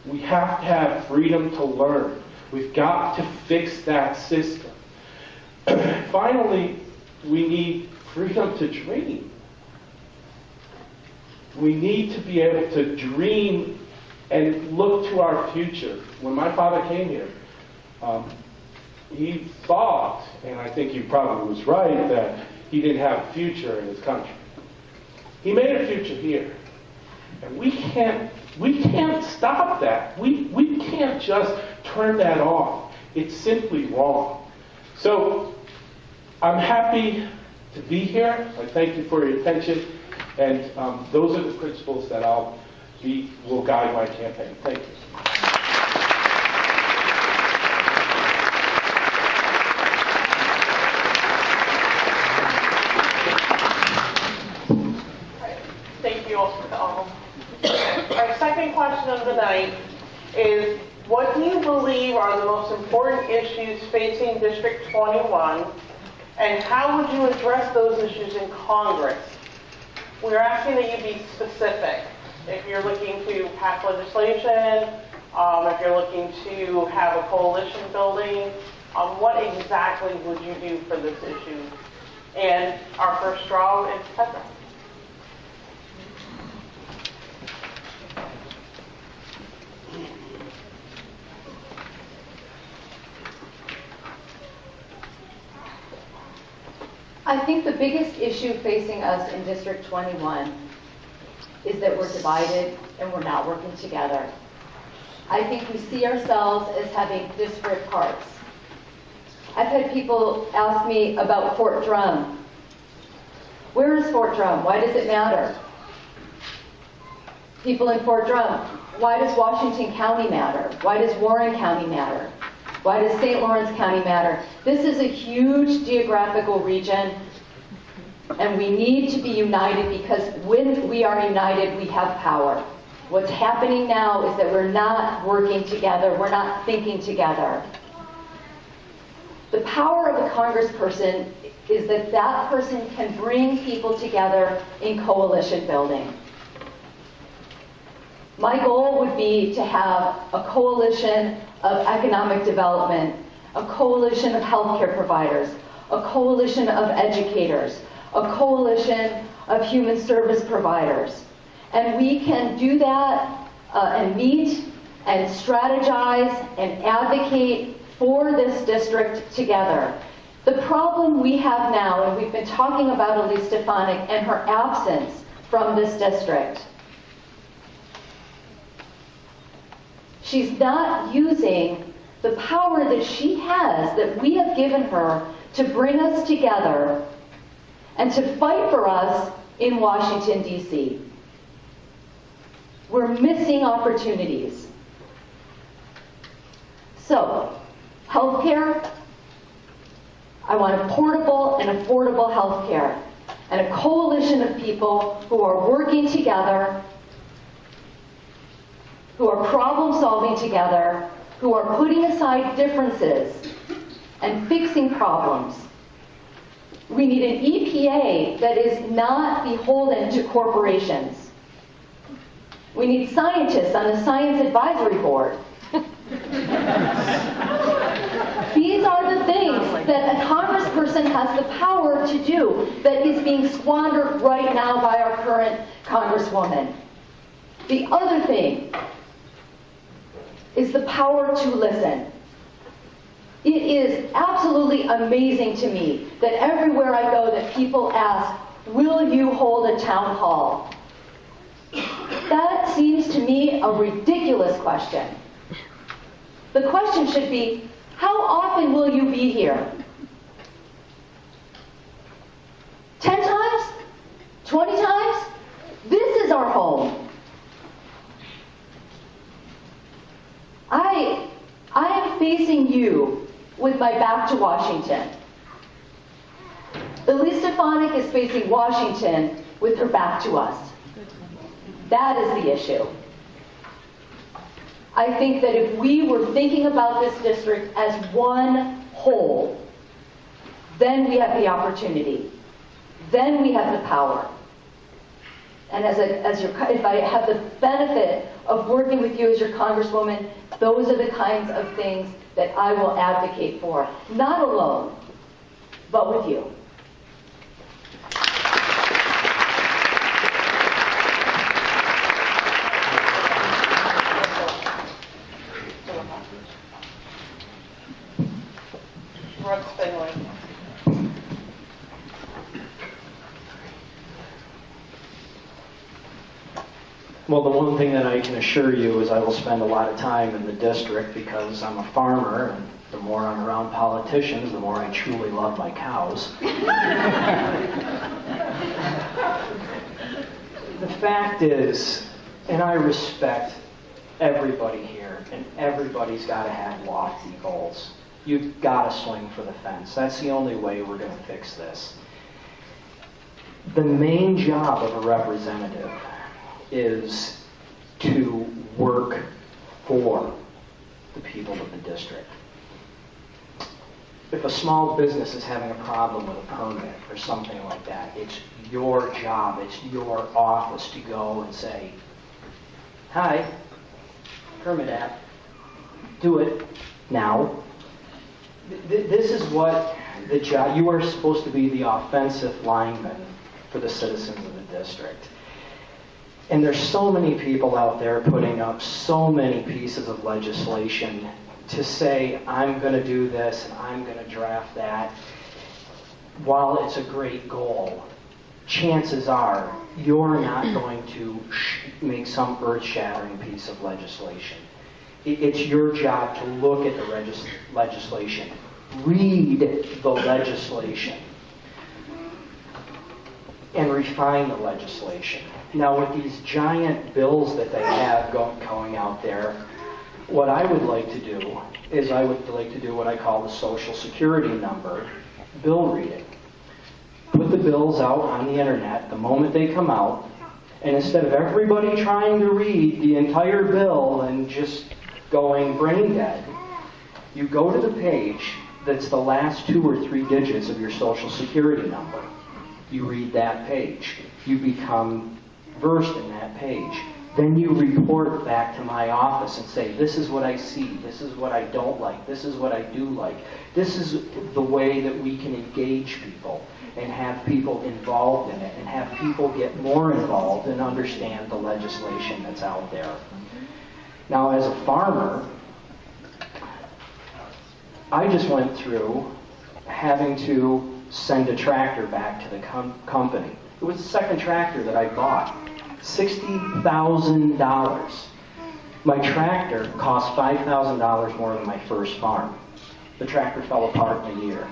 S12: We have to have freedom to learn. We've got to fix that system. Finally, we need freedom to dream. We need to be able to dream and look to our future. When my father came here, he thought, and I think he probably was right, that he didn't have a future in his country. He made a future here. And we can't stop that. We can't just turn that off. It's simply wrong. So I'm happy to be here. I thank you for your attention. And those are the principles that will guide my campaign. Thank you.
S3: Thank you all for all. Our second question of the night is, what do you believe are the most important issues facing District 21, And how would you address those issues in Congress? We're asking that you be specific. If you're looking to pass legislation, if you're looking to have a coalition building, what exactly would you do for this issue? And our first straw is Petra.
S10: I think the biggest issue facing us in District 21 is that we're divided and we're not working together. I think we see ourselves as having disparate parts. I've had people ask me about Fort Drum. Where is Fort Drum? Why does it matter? People in Fort Drum, why does Washington County matter? Why does Warren County matter? Why does St. Lawrence County matter? This is a huge geographical region, and we need to be united because when we are united, we have power. What's happening now is that we're not working together, we're not thinking together. The power of a congressperson is that that person can bring people together in coalition building. My goal would be to have a coalition of economic development, a coalition of healthcare providers, a coalition of educators, a coalition of human service providers. And we can do that and meet and strategize and advocate for this district together. The problem we have now, and we've been talking about Elise Stefanik and her absence from this district, she's not using the power that she has, that we have given her, to bring us together and to fight for us in Washington, D.C. We're missing opportunities. So, healthcare, I want a portable and affordable healthcare, and a coalition of people who are working together, who are problem solving together, who are putting aside differences and fixing problems. We need an EPA that is not beholden to corporations. We need scientists on the Science Advisory Board. These are the things that a congressperson has the power to do that is being squandered right now by our current congresswoman. The other thing is the power to listen. It is absolutely amazing to me that everywhere I go that people ask, will you hold a town hall? That seems to me a ridiculous question. The question should be, how often will you be here? 10 times? 20 times? This is our home. I am facing you with my back to Washington. Elise Stefanik is facing Washington with her back to us. That is the issue. I think that if we were thinking about this district as one whole, then we have the opportunity. Then we have the power. And if I have the benefit of working with you as your congresswoman, those are the kinds of things that I will advocate for. Not alone, but with you.
S11: Well, the one thing that I can assure you is I will spend a lot of time in the district because I'm a farmer, and the more I'm around politicians, the more I truly love my cows. The fact is, and I respect everybody here, and everybody's got to have lofty goals. You've got to swing for the fence. That's the only way we're going to fix this. The main job of a representative is to work for the people of the district. if a small business is having a problem with a permit or something like that, it's your job, it's your office to go and say, hi, permit app, do it now. This is what the job, you are supposed to be the offensive lineman for the citizens of the district. And there's so many people out there putting up so many pieces of legislation to say, I'm going to do this and I'm going to draft that. While it's a great goal, chances are you're not going to make some earth-shattering piece of legislation. It's your job to look at the legislation, read the legislation, and refine the legislation. Now, with these giant bills that they have going out there, what I would like to do is I would like to do what I call the Social Security number bill reading. Put the bills out on the internet the moment they come out, and instead of everybody trying to read the entire bill and just going brain dead, you go to the page that's the last 2 or 3 digits of your Social Security number. You read that page. You become versed in that page. Then you report back to my office and say, this is what I see, this is what I don't like, this is what I do like. This is the way that we can engage people and have people involved in it and have people get more involved and understand the legislation that's out there. Now, as a farmer, I just went through having to send a tractor back to the company. It was the second tractor that I bought. $60,000. My tractor cost $5,000 more than my first farm. The tractor fell apart in a year.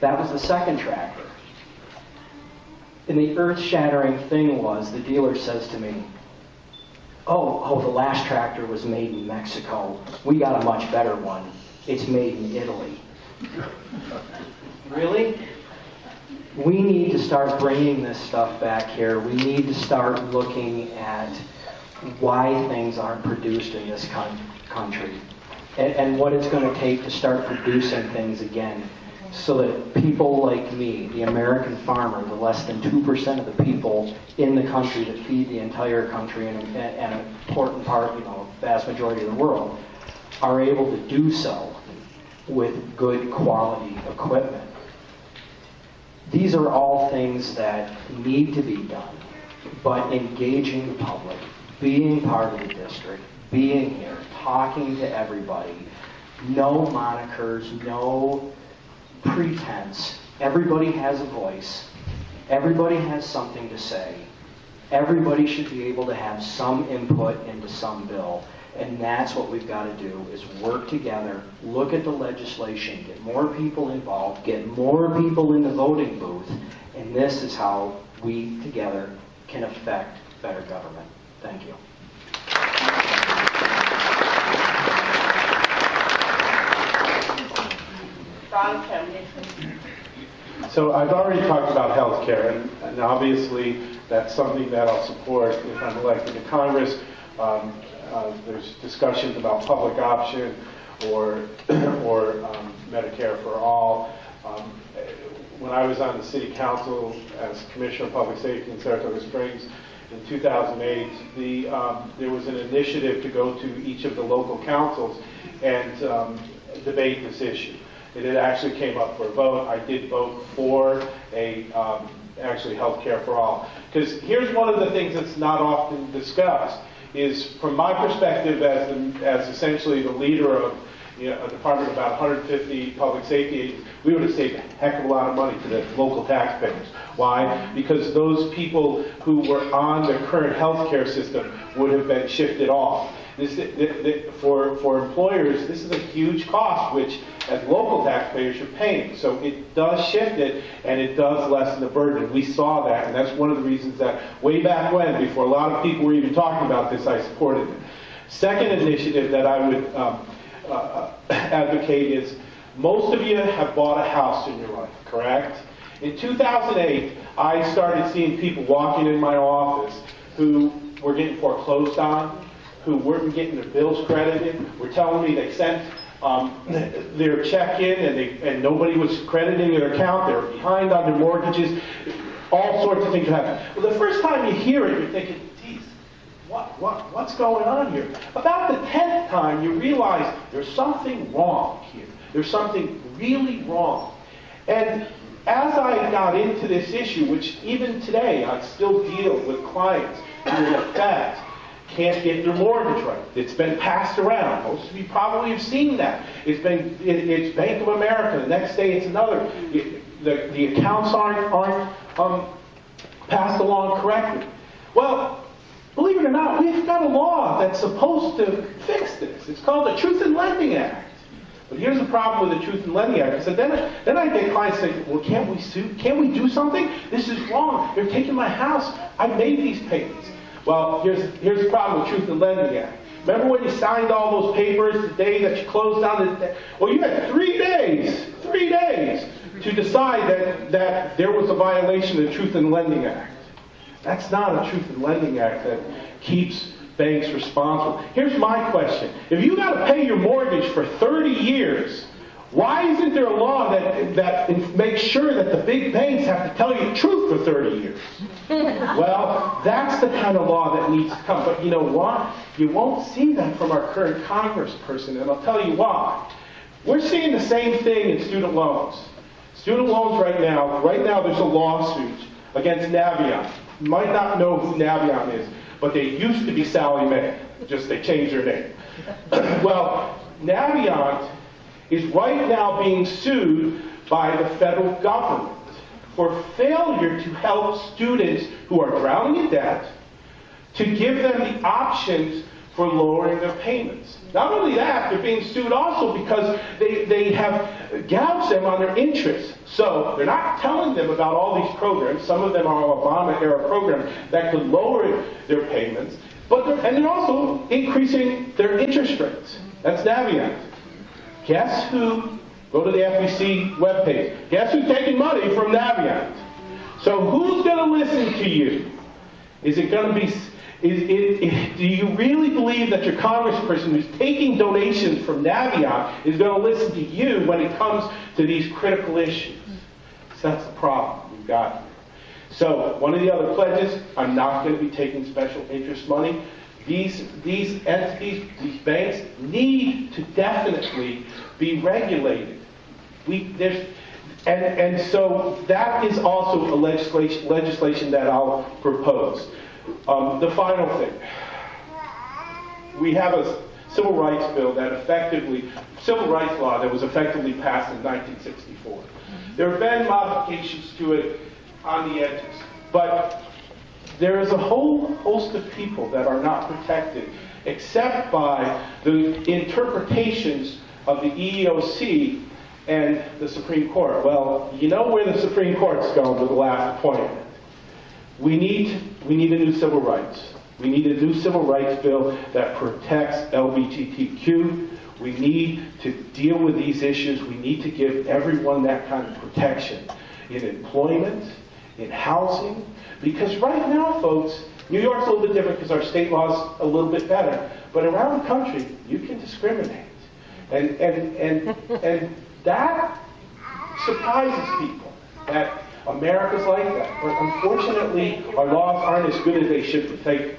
S11: That was the second tractor. And the earth-shattering thing was, the dealer says to me, oh, the last tractor was made in Mexico. We got a much better one. It's made in Italy. Really? We need to start bringing this stuff back here. We need to start looking at why things aren't produced in this country and what it's going to take to start producing things again so that people like me, the American farmer, the less than 2% of the people in the country that feed the entire country and an important part, vast majority of the world, are able to do so with good quality equipment. These are all things that need to be done, but engaging the public, being part of the district, being here, talking to everybody, no monikers, no pretense. Everybody has a voice. Everybody has something to say. Everybody should be able to have some input into some bill. And that's what we've got to do, is work together, look at the legislation, get more people involved, get more people in the voting booth, and this is how we together can affect better government. Thank you.
S12: So I've already talked about health care, and obviously that's something that I'll support if I'm elected to Congress. There's discussions about public option or Medicare for all. When I was on the city council as Commissioner of Public Safety in Saratoga Springs in 2008, there was an initiative to go to each of the local councils and debate this issue. It actually came up for a vote. I did vote for actually health care for all. Because here's one of the things that's not often discussed, is from my perspective as essentially the leader of a department of about 150 public safety agents, we would have saved a heck of a lot of money to the local taxpayers. Why? Because those people who were on the current health care system would have been shifted off. For employers, this is a huge cost, which as local taxpayers you're paying. So it does shift it, and it does lessen the burden. We saw that, and that's one of the reasons that way back when, before a lot of people were even talking about this, I supported it. Second initiative that I would advocate is, most of you have bought a house in your life, correct? In 2008, I started seeing people walking in my office who were getting foreclosed on, who weren't getting their bills credited, were telling me they sent their check-in and nobody was crediting their account, they were behind on their mortgages, all sorts of things happen. Well, the first time you hear it, you're thinking, geez, what's going on here? About the 10th time, you realize there's something wrong here. There's something really wrong. And as I got into this issue, which even today I still deal with clients who in effect can't get their mortgage right. It's been passed around. Most of you probably have seen that. It's Bank of America. The next day it's another. The accounts aren't passed along correctly. Well, believe it or not, we've got a law that's supposed to fix this. It's called the Truth in Lending Act. But here's the problem with the Truth in Lending Act. So then I get clients saying, well, can't we sue? Can't we do something? This is wrong. They're taking my house. I made these payments. Well, here's the problem with Truth in Lending Act. Remember when you signed all those papers the day that you closed down the... Well, you had 3 days to decide that there was a violation of the Truth in Lending Act. That's not a Truth in Lending Act that keeps banks responsible. Here's my question. If you got to pay your mortgage for 30 years, why isn't there a law that makes sure that the big banks have to tell you the truth for 30 years? Well, that's the kind of law that needs to come. But you know what? You won't see that from our current congressperson, and I'll tell you why. We're seeing the same thing in student loans. Student loans right now there's a lawsuit against Navient. You might not know who Navient is, but they used to be Sallie Mae. Just they changed their name. Well, Navient is right now being sued by the federal government for failure to help students who are drowning in debt to give them the options for lowering their payments. Not only that, they're being sued also because they have gouged them on their interest. So they're not telling them about all these programs. Some of them are Obama-era programs that could lower their payments. And they're also increasing their interest rates. That's Navient. Guess who? Go to the FEC webpage. Guess who's taking money from Navient? So who's going to listen to you? Is it going to be... do you really believe that your congressperson who's taking donations from Navient is going to listen to you when it comes to these critical issues? So that's the problem we've got here. So one of the other pledges, I'm not going to be taking special interest money. These entities, these banks, need to definitely be regulated. And so that is also a legislation that I'll propose. The final thing. We have a civil rights bill civil rights law that was effectively passed in 1964. There have been modifications to it on the edges, but there is a whole host of people that are not protected except by the interpretations of the EEOC and the Supreme Court. Well, you know where the Supreme Court's going with the last appointment. We need a new civil rights. We need a new civil rights bill that protects LGBTQ. We need to deal with these issues. We need to give everyone that kind of protection in employment, in housing. Because right now, folks, New York's a little bit different because our state law's a little bit better. But around the country, you can discriminate. And that surprises people, that America's like that. But unfortunately, our laws aren't as good as they should be. Thank you.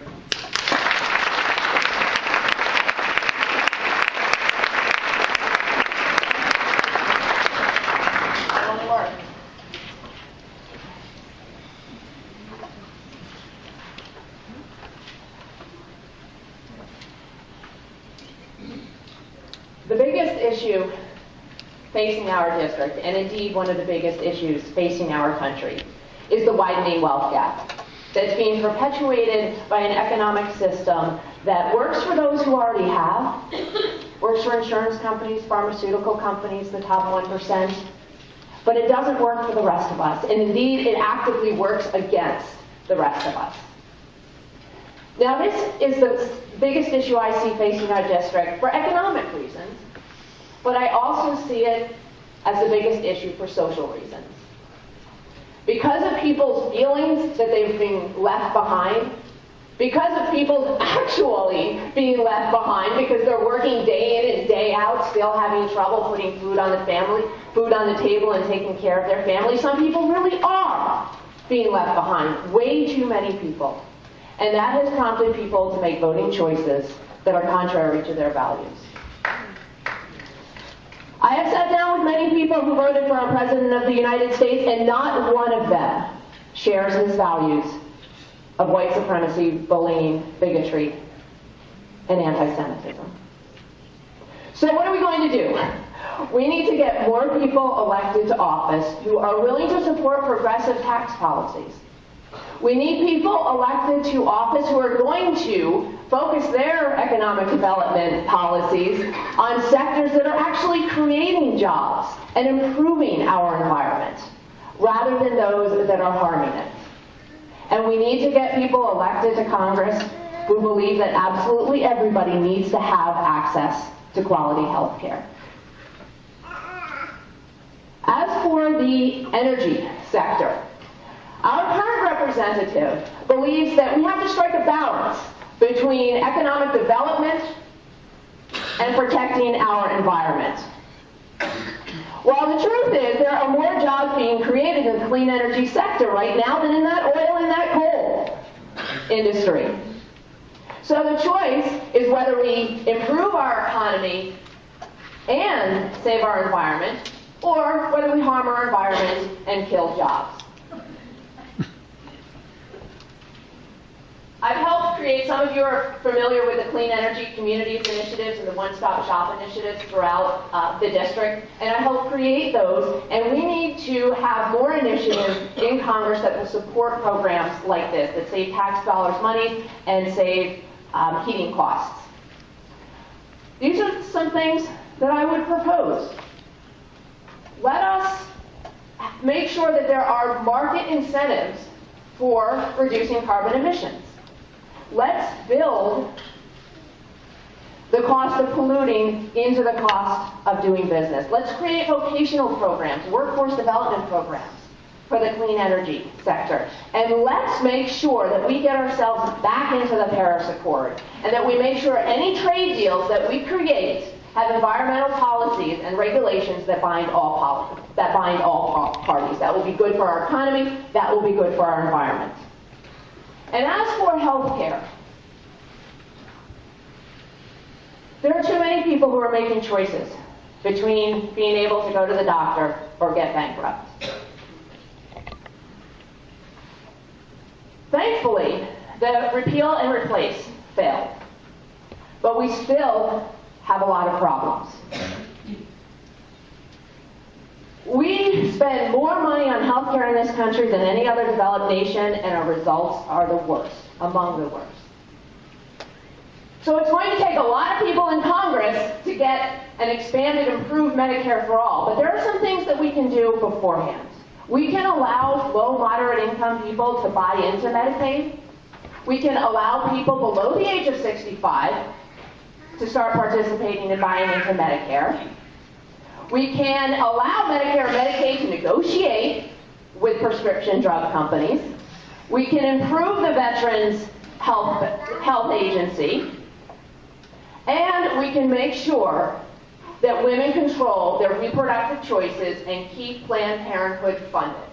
S6: The biggest issue facing our district, and indeed one of the biggest issues facing our country, is the widening wealth gap that's being perpetuated by an economic system that works for those who already have, works for insurance companies, pharmaceutical companies, the top 1%, but it doesn't work for the rest of us, and indeed it actively works against the rest of us. Now this is the biggest issue I see facing our district for economic reasons, but I also see it as the biggest issue for social reasons. Because of people's feelings that they've been left behind, because of people actually being left behind because they're working day in and day out, still having trouble putting food on the table and taking care of their family. Some people really are being left behind, way too many people. And that has prompted people to make voting choices that are contrary to their values. I have sat down with many people who voted for our President of the United States, and not one of them shares his values of white supremacy, bullying, bigotry, and anti-Semitism. So what are we going to do? We need to get more people elected to office who are willing to support progressive tax policies. We need people elected to office who are going to focus their economic development policies on sectors that are actually creating jobs and improving our environment, rather than those that are harming it. And we need to get people elected to Congress who believe that absolutely everybody needs to have access to quality health care. As for the energy sector, our current representative believes that we have to strike a balance between economic development and protecting our environment. While the truth is there are more jobs being created in the clean energy sector right now than in that oil and that coal industry. So the choice is whether we improve our economy and save our environment, or whether we harm our environment and kill jobs. I've helped create, some of you are familiar with the Clean Energy Communities Initiatives and the One-Stop Shop initiatives throughout the district, and I helped create those, and we need to have more initiatives in Congress that will support programs like this, that save tax dollars money and save heating costs. These are some things that I would propose. Let us make sure that there are market incentives for reducing carbon emissions. Let's build the cost of polluting into the cost of doing business. Let's create vocational programs, workforce development programs for the clean energy sector. And let's make sure that we get ourselves back into the Paris Accord, and that we make sure any trade deals that we create have environmental policies and regulations that bind all parties. That will be good for our economy. That will be good for our environment. And as for health care, there are too many people who are making choices between being able to go to the doctor or get bankrupt. Thankfully, the repeal and replace failed, but we still have a lot of problems. We spend more money on healthcare in this country than any other developed nation, and our results are the worst, among the worst. So it's going to take a lot of people in Congress to get an expanded, improved Medicare for all, but there are some things that we can do beforehand. We can allow low, moderate income people to buy into Medicaid. We can allow people below the age of 65 to start participating and buying into Medicare. We can allow Medicare and Medicaid to negotiate with prescription drug companies. We can improve the Veterans Health Agency. And we can make sure that women control their reproductive choices and keep Planned Parenthood funded.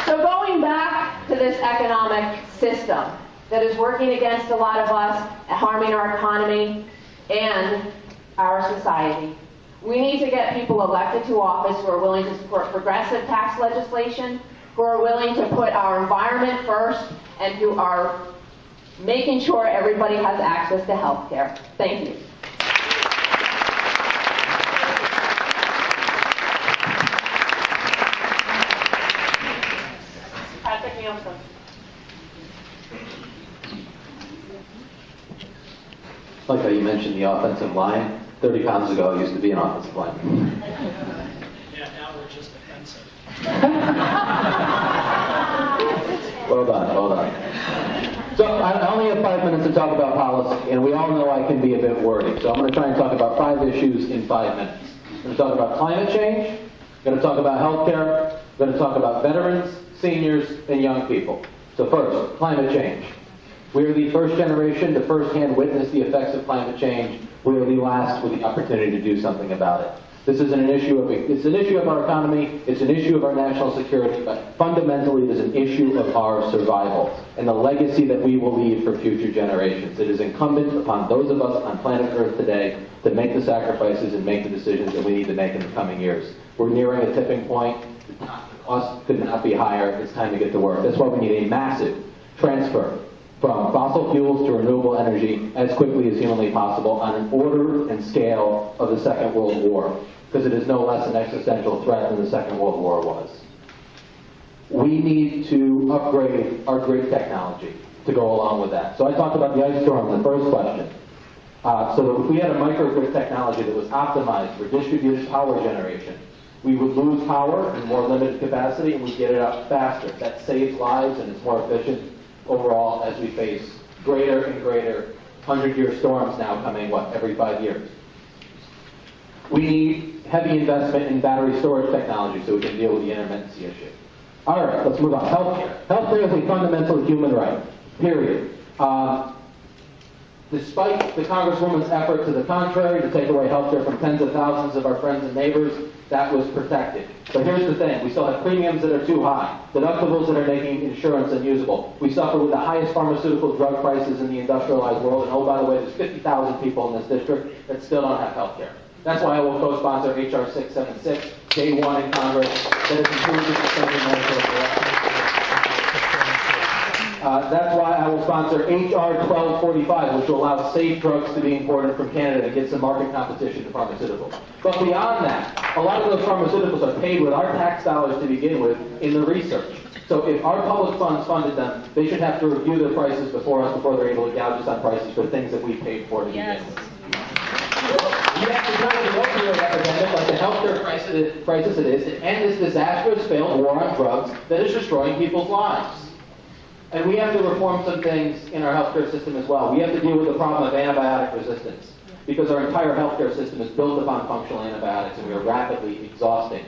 S6: So going back to this economic system that is working against a lot of us, harming our economy and our society, we need to get people elected to office who are willing to support progressive tax legislation, who are willing to put our environment first, and who are making sure everybody has access to health care. Thank you.
S7: Like how you mentioned the offensive line. 30 pounds ago, I used to be an offensive lineman.
S2: Yeah, now we're just defensive.
S7: Well done, well done. So I only have 5 minutes to talk about policy, and we all know I can be a bit wordy. So I'm going to try and talk about 5 issues in 5 minutes. I'm going to talk about climate change, I'm going to talk about healthcare, I'm going to talk about veterans, seniors, and young people. So first, climate change. We are the first generation to firsthand witness the effects of climate change. We are the last with the opportunity to do something about it. This is an issue of our economy, it's an issue of our national security, but fundamentally it is an issue of our survival and the legacy that we will leave for future generations. It is incumbent upon those of us on planet Earth today to make the sacrifices and make the decisions that we need to make in the coming years. We're nearing a tipping point. The cost could not be higher. It's time to get to work. That's why we need a massive transfer from fossil fuels to renewable energy as quickly as humanly possible on an order and scale of the Second World War, because it is no less an existential threat than the Second World War was. We need to upgrade our grid technology to go along with that. So I talked about the ice storm in the first question. So if we had a microgrid technology that was optimized for distributed power generation, we would lose power in more limited capacity and we'd get it out faster. That saves lives and it's more efficient overall as we face greater and greater 100-year storms now coming, every 5 years. We need heavy investment in battery storage technology so we can deal with the intermittency issue. All right, let's move on. Healthcare. Healthcare is a fundamental human right, period. Despite the Congresswoman's effort to the contrary, to take away healthcare from tens of thousands of our friends and neighbors, that was protected. But here's the thing, we still have premiums that are too high, deductibles that are making insurance unusable. We suffer with the highest pharmaceutical drug prices in the industrialized world, and oh, by the way, there's 50,000 people in this district that still don't have healthcare. That's why I will co-sponsor H.R. 676, day one in Congress, that is improved the spending Medicare. That's why I will sponsor H.R. 1245, which will allow safe drugs to be imported from Canada to get some market competition to pharmaceuticals. But beyond that, a lot of those pharmaceuticals are paid with our tax dollars to begin with in the research. So if our public funds funded them, they should have to review their prices before they're able to gouge us on prices for things that we paid for to begin with. We have to turn the opioid epidemic, like the healthcare crisis it is, and end this disastrous failed war on drugs that is destroying people's lives. And we have to reform some things in our healthcare system as well. We have to deal with the problem of antibiotic resistance, because our entire healthcare system is built upon functional antibiotics, and we are rapidly exhausting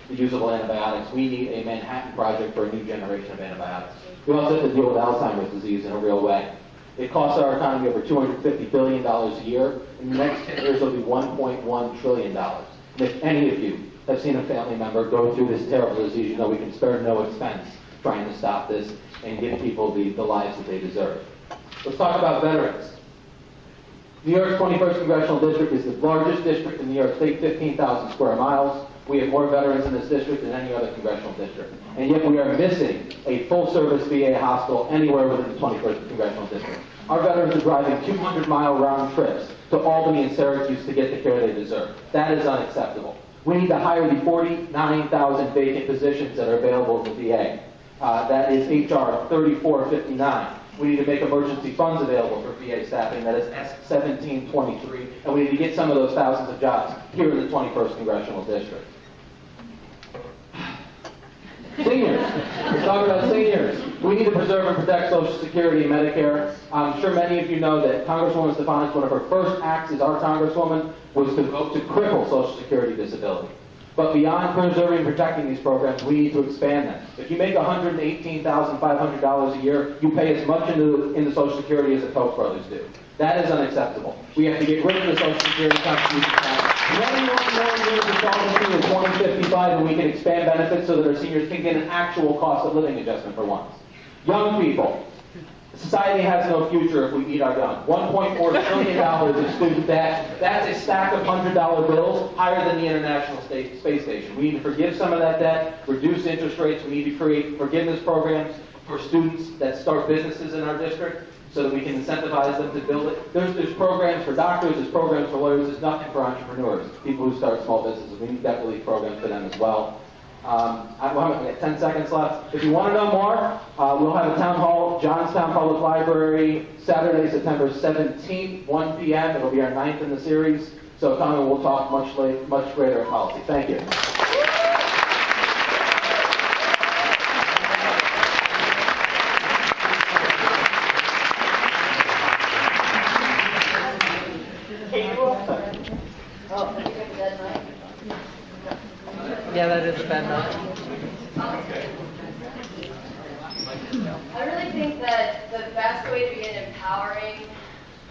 S7: the usable antibiotics. We need a Manhattan Project for a new generation of antibiotics. We also have to deal with Alzheimer's disease in a real way. It costs our economy over $250 billion a year. In the next 10 years, it'll be $1.1 trillion. And if any of you have seen a family member go through this terrible disease, you know we can spare no expense trying to stop this and give people the lives that they deserve. Let's talk about veterans. New York's 21st Congressional District is the largest district in New York State, 15,000 square miles. We have more veterans in this district than any other congressional district. And yet we are missing a full-service VA hospital anywhere within the 21st Congressional District. Our veterans are driving 200-mile round trips to Albany and Syracuse to get the care they deserve. That is unacceptable. We need to hire the 49,000 vacant positions that are available in the VA. That is H.R. 3459. We need to make emergency funds available for VA staffing. That is S1723. And we need to get some of those thousands of jobs here in the 21st Congressional District. Seniors. Let's talk about seniors. We need to preserve and protect Social Security and Medicare. I'm sure many of you know that Congresswoman Stefanik, one of her first acts as our Congresswoman, was to vote to cripple Social Security disability. But beyond preserving and protecting these programs, we need to expand them. If you make $118,500 a year, you pay as much into Social Security as the Koch brothers do. That is unacceptable. We have to get rid of the Social Security contribution tax. 21 million years of solvency in 2055, and we can expand benefits so that our seniors can get an actual cost of living adjustment for once. Young people. Society has no future if we eat our young. $1.4 trillion of student debt. That's a stack of $100 bills higher than the International Space Station. We need to forgive some of that debt, reduce interest rates. We need to create forgiveness programs for students that start businesses in our district so that we can incentivize them to build it. There's programs for doctors, there's programs for lawyers, there's nothing for entrepreneurs, people who start small businesses. We need definitely programs for them as well. I have 10 seconds left. If you want to know more, we'll have a town hall, Johnstown Public Library, Saturday, September 17th, 1 p.m. It'll be our 9th in the series. So come and we'll talk much greater policy. Thank you.
S6: Yeah, that is a bad note.
S8: I really think that the best way to begin empowering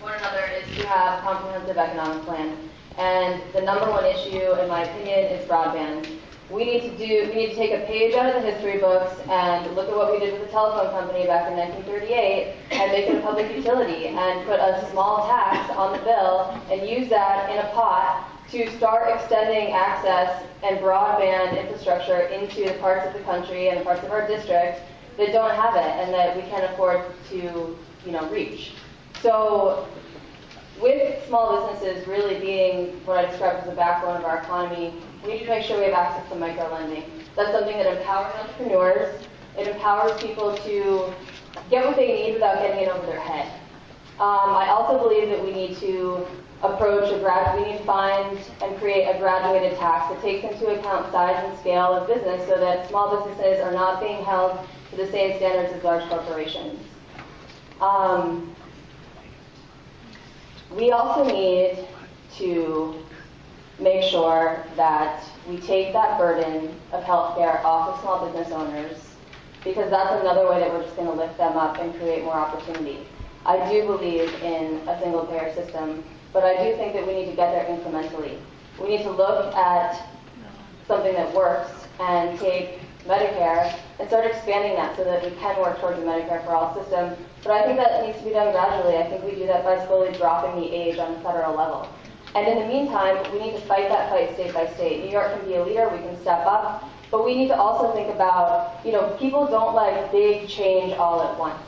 S8: one another is to have a comprehensive economic plan. And the number one issue, in my opinion, is broadband. We need to take a page out of the history books and look at what we did with the telephone company back in 1938 and make it a public utility and put a small tax on the bill and use that in a pot to start extending access and broadband infrastructure into the parts of the country and the parts of our district that don't have it and that we can't afford to, reach. So with small businesses really being what I described as the backbone of our economy, we need to make sure we have access to micro-lending. That's something that empowers entrepreneurs. It empowers people to get what they need without getting it over their head. I also believe that we need to we need to find and create a graduated tax that takes into account size and scale of business so that small businesses are not being held to the same standards as large corporations. We also need to make sure that we take that burden of healthcare off of small business owners, because that's another way that we're just going to lift them up and create more opportunity. I do believe in a single payer system, but I do think that we need to get there incrementally. We need to look at something that works and take Medicare and start expanding that so that we can work towards a Medicare for all system. But I think that needs to be done gradually. I think we do that by slowly dropping the age on the federal level. And in the meantime, we need to fight that fight state by state. New York can be a leader, we can step up, but we need to also think about, people don't like big change all at once.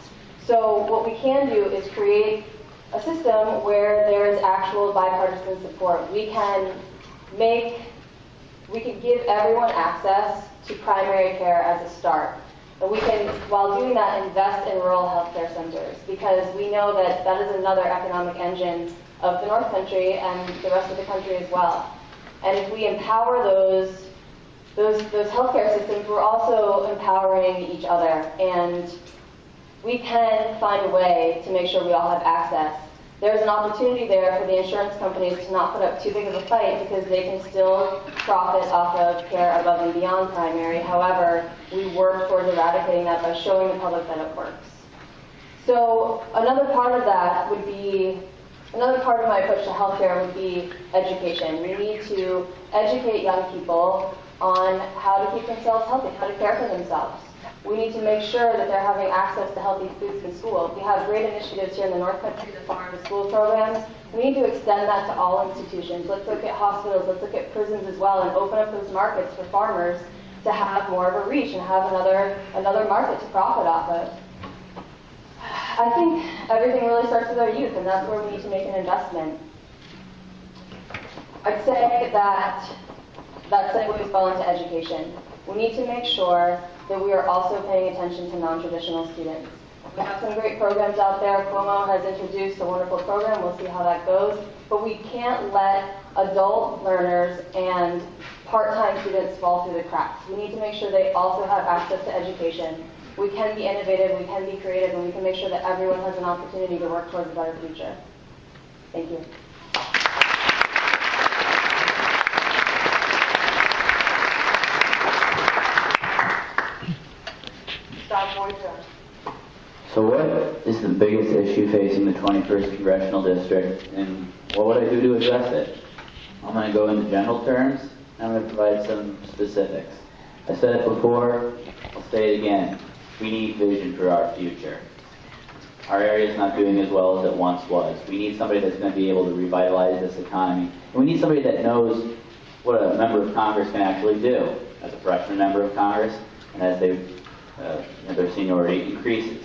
S8: So what we can do is create a system where there is actual bipartisan support. We can give everyone access to primary care as a start. And we can, while doing that, invest in rural healthcare centers, because we know that that is another economic engine of the North Country and the rest of the country as well. And if we empower those healthcare systems, we're also empowering each other, and we can find a way to make sure we all have access. There's an opportunity there for the insurance companies to not put up too big of a fight, because they can still profit off of care above and beyond primary. However, we work towards eradicating that by showing the public that it works. So another part of my approach to healthcare would be education. We need to educate young people on how to keep themselves healthy, how to care for themselves. We need to make sure that they're having access to healthy foods in school. We have great initiatives here in the North Country, the farm to school programs. We need to extend that to all institutions. Let's look at hospitals, let's look at prisons as well, and open up those markets for farmers to have more of a reach and have another market to profit off of. I think everything really starts with our youth, and that's where we need to make an investment. I'd say that segues well into education. We need to make sure that we are also paying attention to non-traditional students. We have some great programs out there. Cuomo has introduced a wonderful program. We'll see how that goes. But we can't let adult learners and part-time students fall through the cracks. We need to make sure they also have access to education. We can be innovative, we can be creative, and we can make sure that everyone has an opportunity to work towards a better future. Thank you.
S9: So what is the biggest issue facing the 21st Congressional District, and what would I do to address it? I'm going to go into general terms, and I'm going to provide some specifics. I said it before, I'll say it again. We need vision for our future. Our area is not doing as well as it once was. We need somebody that's going to be able to revitalize this economy. And we need somebody that knows what a member of Congress can actually do as a freshman member of Congress and as their seniority increases.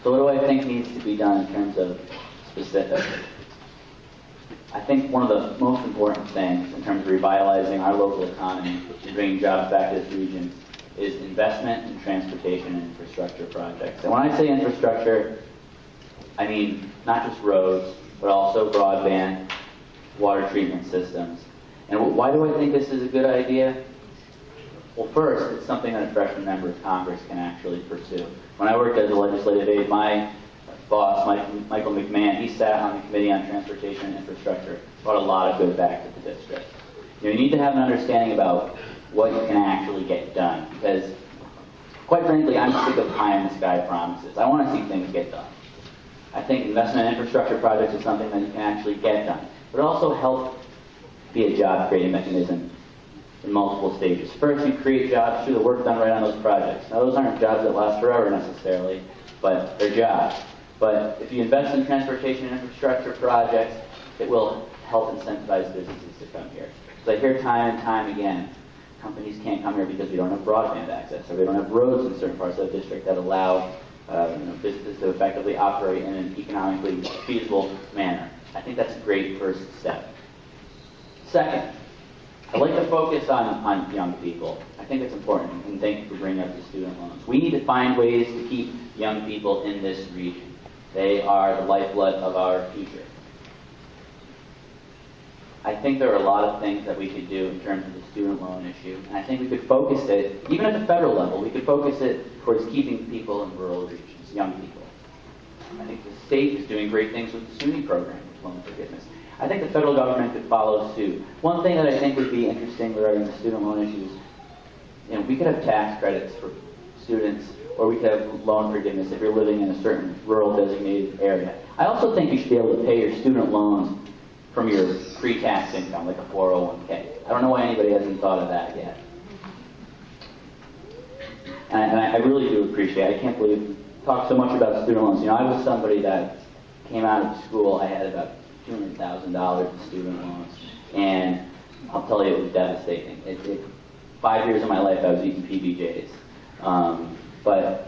S9: So what do I think needs to be done in terms of specifics? I think one of the most important things in terms of revitalizing our local economy and bringing jobs back to this region is investment in transportation and infrastructure projects. And when I say infrastructure, I mean not just roads, but also broadband, water treatment systems. And why do I think this is a good idea? Well, first, it's something that a freshman member of Congress can actually pursue. When I worked as a legislative aide, my boss, Michael McMahon, he sat on the Committee on Transportation and Infrastructure, brought a lot of good back to the district. You need to have an understanding about what you can actually get done, because Quite frankly, I'm sick of pie-in-the-sky promises. I want to see things get done. I think investment in infrastructure projects is something that you can actually get done. But it also helps be a job-creating mechanism in multiple stages. First, you create jobs through the work done right on those projects. Now, those aren't jobs that last forever necessarily, but they're jobs. But if you invest in transportation and infrastructure projects, it will help incentivize businesses to come here. Because I hear time and time again, companies can't come here because we don't have broadband access, or we don't have roads in certain parts of the district that allow businesses to effectively operate in an economically feasible manner. I think that's a great first step. Second, I'd like to focus on young people. I think it's important, and thank you for bringing up the student loans. We need to find ways to keep young people in this region. They are the lifeblood of our future. I think there are a lot of things that we could do in terms of the student loan issue, and I think we could focus it, even at the federal level, we could focus it towards keeping people in rural regions, young people. I think the state is doing great things with the SUNY program, with loan forgiveness. I think the federal government could follow suit. One thing that I think would be interesting regarding the student loan issues, we could have tax credits for students, or we could have loan forgiveness if you're living in a certain rural designated area. I also think you should be able to pay your student loans from your pre-tax income, like a 401k. I don't know why anybody hasn't thought of that yet. And I really do appreciate it. I can't believe we talk so much about student loans. I was somebody that came out of school, I had about $200,000 in student loans. And I'll tell you, it was devastating. 5 years of my life, I was eating PBJs. But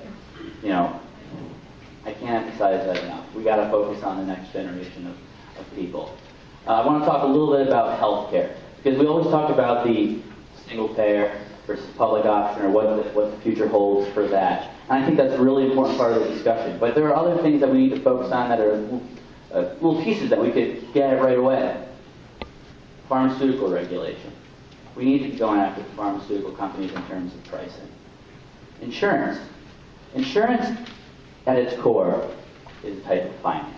S9: I can't emphasize that enough. We got to focus on the next generation of people. I want to talk a little bit about health care, because we always talk about the single payer versus public option, or what the future holds for that. And I think that's a really important part of the discussion. But there are other things that we need to focus on that are little pieces that we could get right away. Pharmaceutical regulation. We need to be going after the pharmaceutical companies in terms of pricing. Insurance. Insurance, at its core, is a type of finance.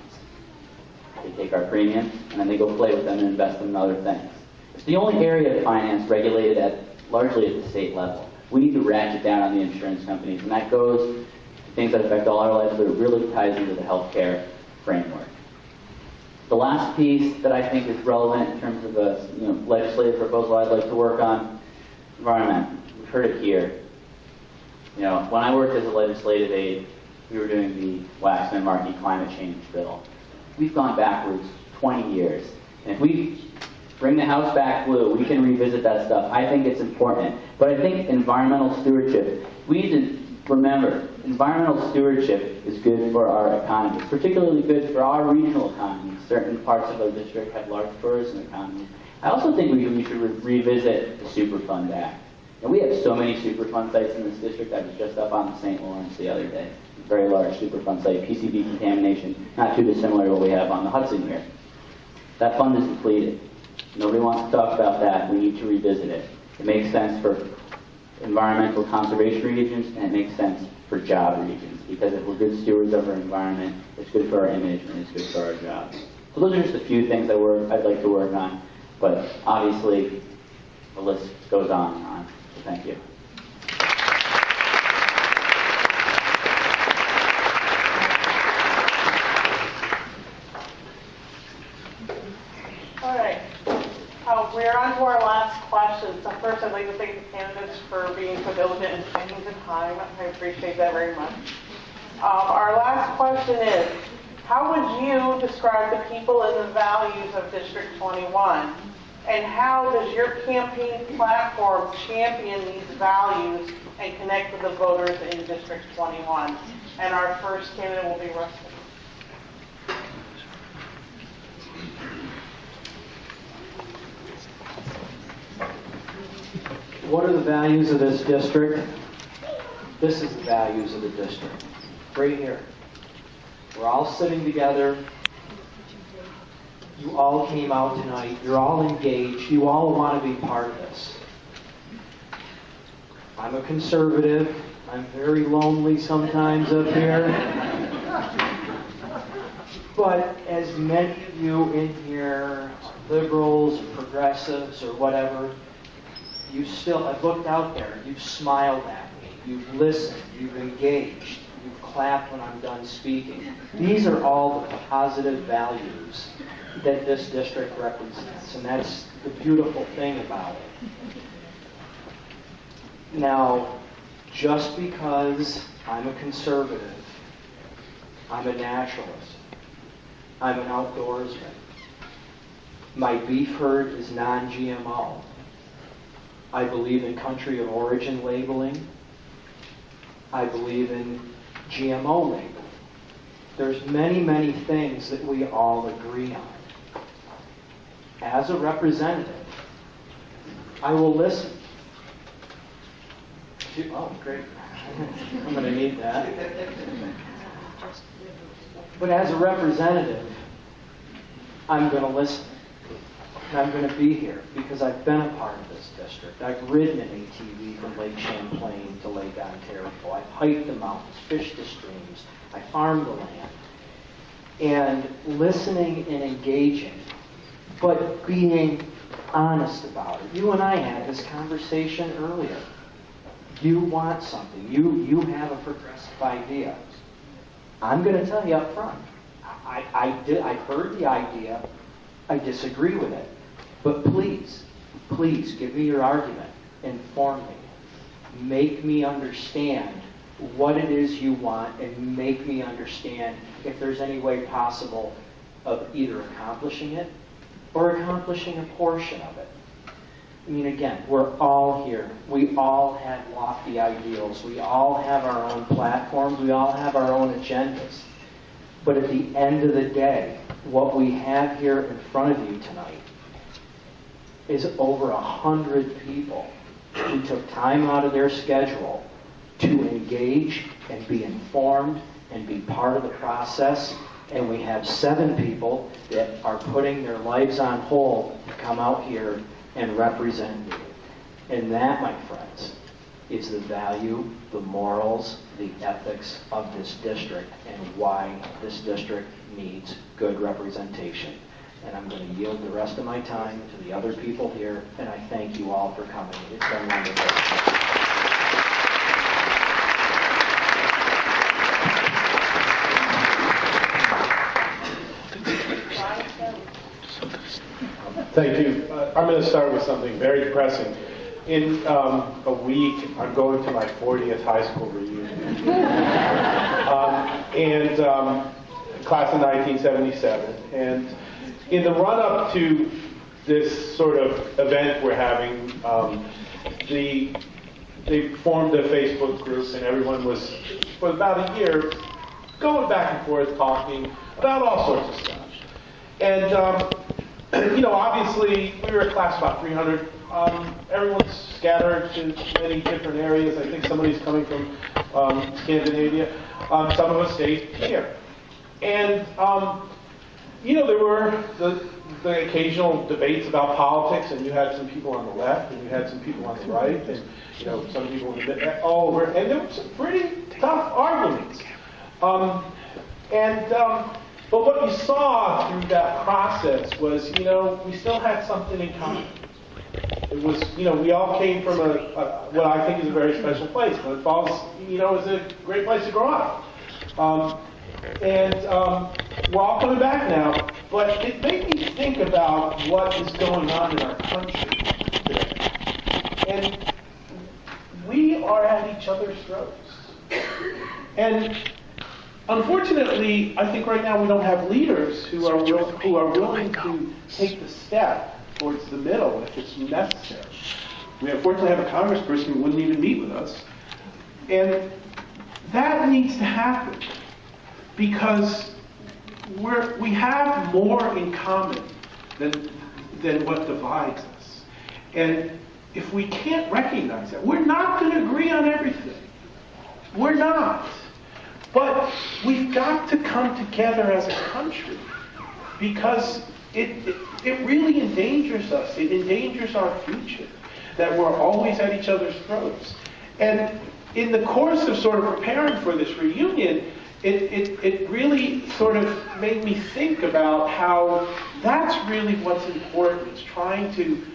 S9: They take our premiums, and then they go play with them and invest them in other things. It's the only area of finance regulated largely at the state level. We need to ratchet down on the insurance companies, and that goes to things that affect all our lives, but it really ties into the healthcare framework. The last piece that I think is relevant in terms of a legislative proposal I'd like to work on, environment. We've heard it here. When I worked as a legislative aide, we were doing the Waxman-Markey climate change bill. We've gone backwards 20 years. And if we bring the house back blue, we can revisit that stuff. I think it's important. But I think environmental stewardship, we need to remember, environmental stewardship is good for our economy. It's particularly good for our regional economy. Certain parts of our district have large tourism economies. I also think we should revisit the Superfund Act. And we have so many Superfund sites in this district. I was just up on the St. Lawrence the other day. A very large Superfund site, PCB contamination, not too dissimilar to what we have on the Hudson here. That fund is depleted. Nobody wants to talk about that. We need to revisit it. It makes sense for environmental conservation regions, and it makes sense for job regions. Because if we're good stewards of our environment, it's good for our image, and it's good for our jobs. So those are just a few things I'd like to work on. But obviously, the list goes on and on. So thank you.
S3: All right. We're on to our last question. So first, I'd like to thank the candidates for being so diligent and taking the time. I appreciate that very much. Our last question is, how would you describe the people and the values of District 21? And how does your campaign platform champion these values and connect with the voters in District 21? And our first candidate will be Rustin.
S11: What are the values of this district? This is the values of the district. Right here. We're all sitting together. You all came out tonight. You're all engaged. You all want to be part of this. I'm a conservative. I'm very lonely sometimes up here. But as many of you in here, liberals, progressives, or whatever, you still, I've looked out there, you've smiled at me. you've listened, you've engaged, you've clapped when I'm done speaking. These are all the positive values that this district represents, and that's the beautiful thing about it. Now, just because I'm a conservative, I'm a naturalist, I'm an outdoorsman, my beef herd is non-GMO, I believe in country of origin labeling, I believe in GMO labeling. There's many, many things that we all agree on. As a representative, I will listen. Oh, great. I'm going to need that. But as a representative, I'm going to listen. And I'm going to be here because I've been a part of this district. I've ridden an ATV from Lake Champlain to Lake Ontario. I've hiked the mountains, fished the streams. I farmed the land. And listening and engaging, but being honest about it. You and I had this conversation earlier. You want something. You have a progressive idea. I'm going to tell you up front. I heard the idea. I disagree with it. But please give me your argument. Inform me. Make me understand what it is you want and make me understand if there's any way possible of either accomplishing it or accomplishing a portion of it. I mean, again, we're all here. We all have lofty ideals. We all have our own platforms. We all have our own agendas. But at the end of the day, what we have here in front of you tonight is over 100 people who took time out of their schedule to engage and be informed and be part of the process. And we have 7 people that are putting their lives on hold to come out here and represent you. And that, my friends, is the value, the morals, the ethics of this district and why this district needs good representation. And I'm going to yield the rest of my time to the other people here, and I thank you all for coming. It's been wonderful.
S12: Thank you. I'm going to start with something very depressing. In a week, I'm going to my 40th high school reunion. Class of 1977. And in the run-up to this sort of event we're having, they formed a Facebook group, and everyone was, for about a year, going back and forth talking about all sorts of stuff. And obviously, we were a class of about 300. Everyone's scattered to many different areas. I think somebody's coming from Scandinavia. Some of us stayed here. And, there were the occasional debates about politics, and you had some people on the left, and you had some people on the right, and, some people in the middle, all over. And there were some pretty tough arguments. But what you saw through that process was, we still had something in common. It was, we all came from what I think is a very special place. Glens Falls, is a great place to grow up. We're all coming back now, but it made me think about what is going on in our country today. And we are at each other's throats. And unfortunately, I think right now we don't have leaders who are willing to take the step towards the middle if it's necessary. We unfortunately have a congressperson who wouldn't even meet with us. And that needs to happen because we have more in common than what divides us. And if we can't recognize that, we're not going to agree on everything. We're not. But we've got to come together as a country because it really endangers us. It endangers our future that we're always at each other's throats. And in the course of sort of preparing for this reunion, it really sort of made me think about how that's really what's important, is trying to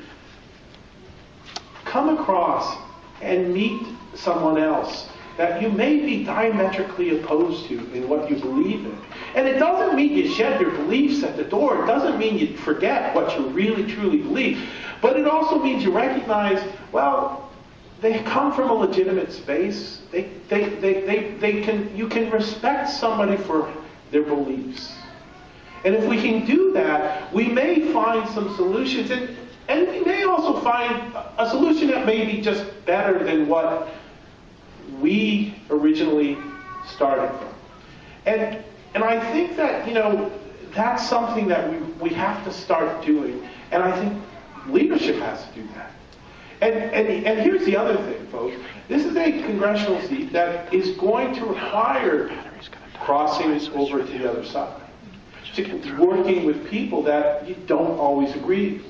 S12: come across and meet someone else that you may be diametrically opposed to in what you believe in. And it doesn't mean you shed your beliefs at the door. It doesn't mean you forget what you really, truly believe. But it also means you recognize, well, they come from a legitimate space. You can respect somebody for their beliefs. And if we can do that, we may find some solutions. And we may also find a solution that may be just better than what we originally started from. And I think that, that's something that we have to start doing. And I think leadership has to do that. And here's the other thing, folks. This is a congressional seat that is going to require crossings over to the other side. Working with people that you don't always agree with.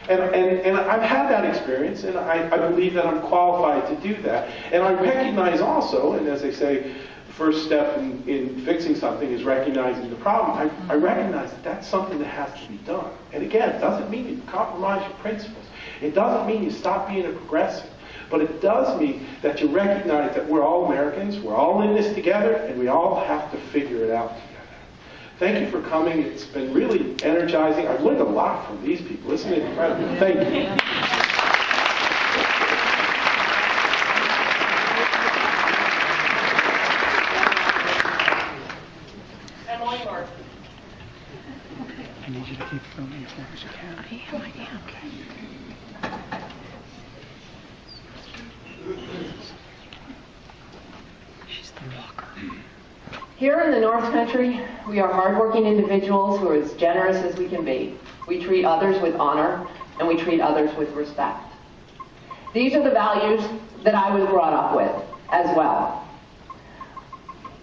S12: And I've had that experience, and I believe that I'm qualified to do that. And I recognize also, and as they say, the first step in fixing something is recognizing the problem. I recognize that that's something that has to be done. And again, it doesn't mean you compromise your principles. It doesn't mean you stop being a progressive. But it does mean that you recognize that we're all Americans, we're all in this together, and we all have to figure it out together. Thank you for coming. It's been really energizing. I've learned a lot from these people. Isn't it incredible? Thank you.
S3: Emily Mark.
S1: I need you to keep filming as long as you can. I am. Okay. She's the walker.
S6: Here in the North Country, we are hardworking individuals who are as generous as we can be. We treat others with honor, and we treat others with respect. These are the values that I was brought up with as well.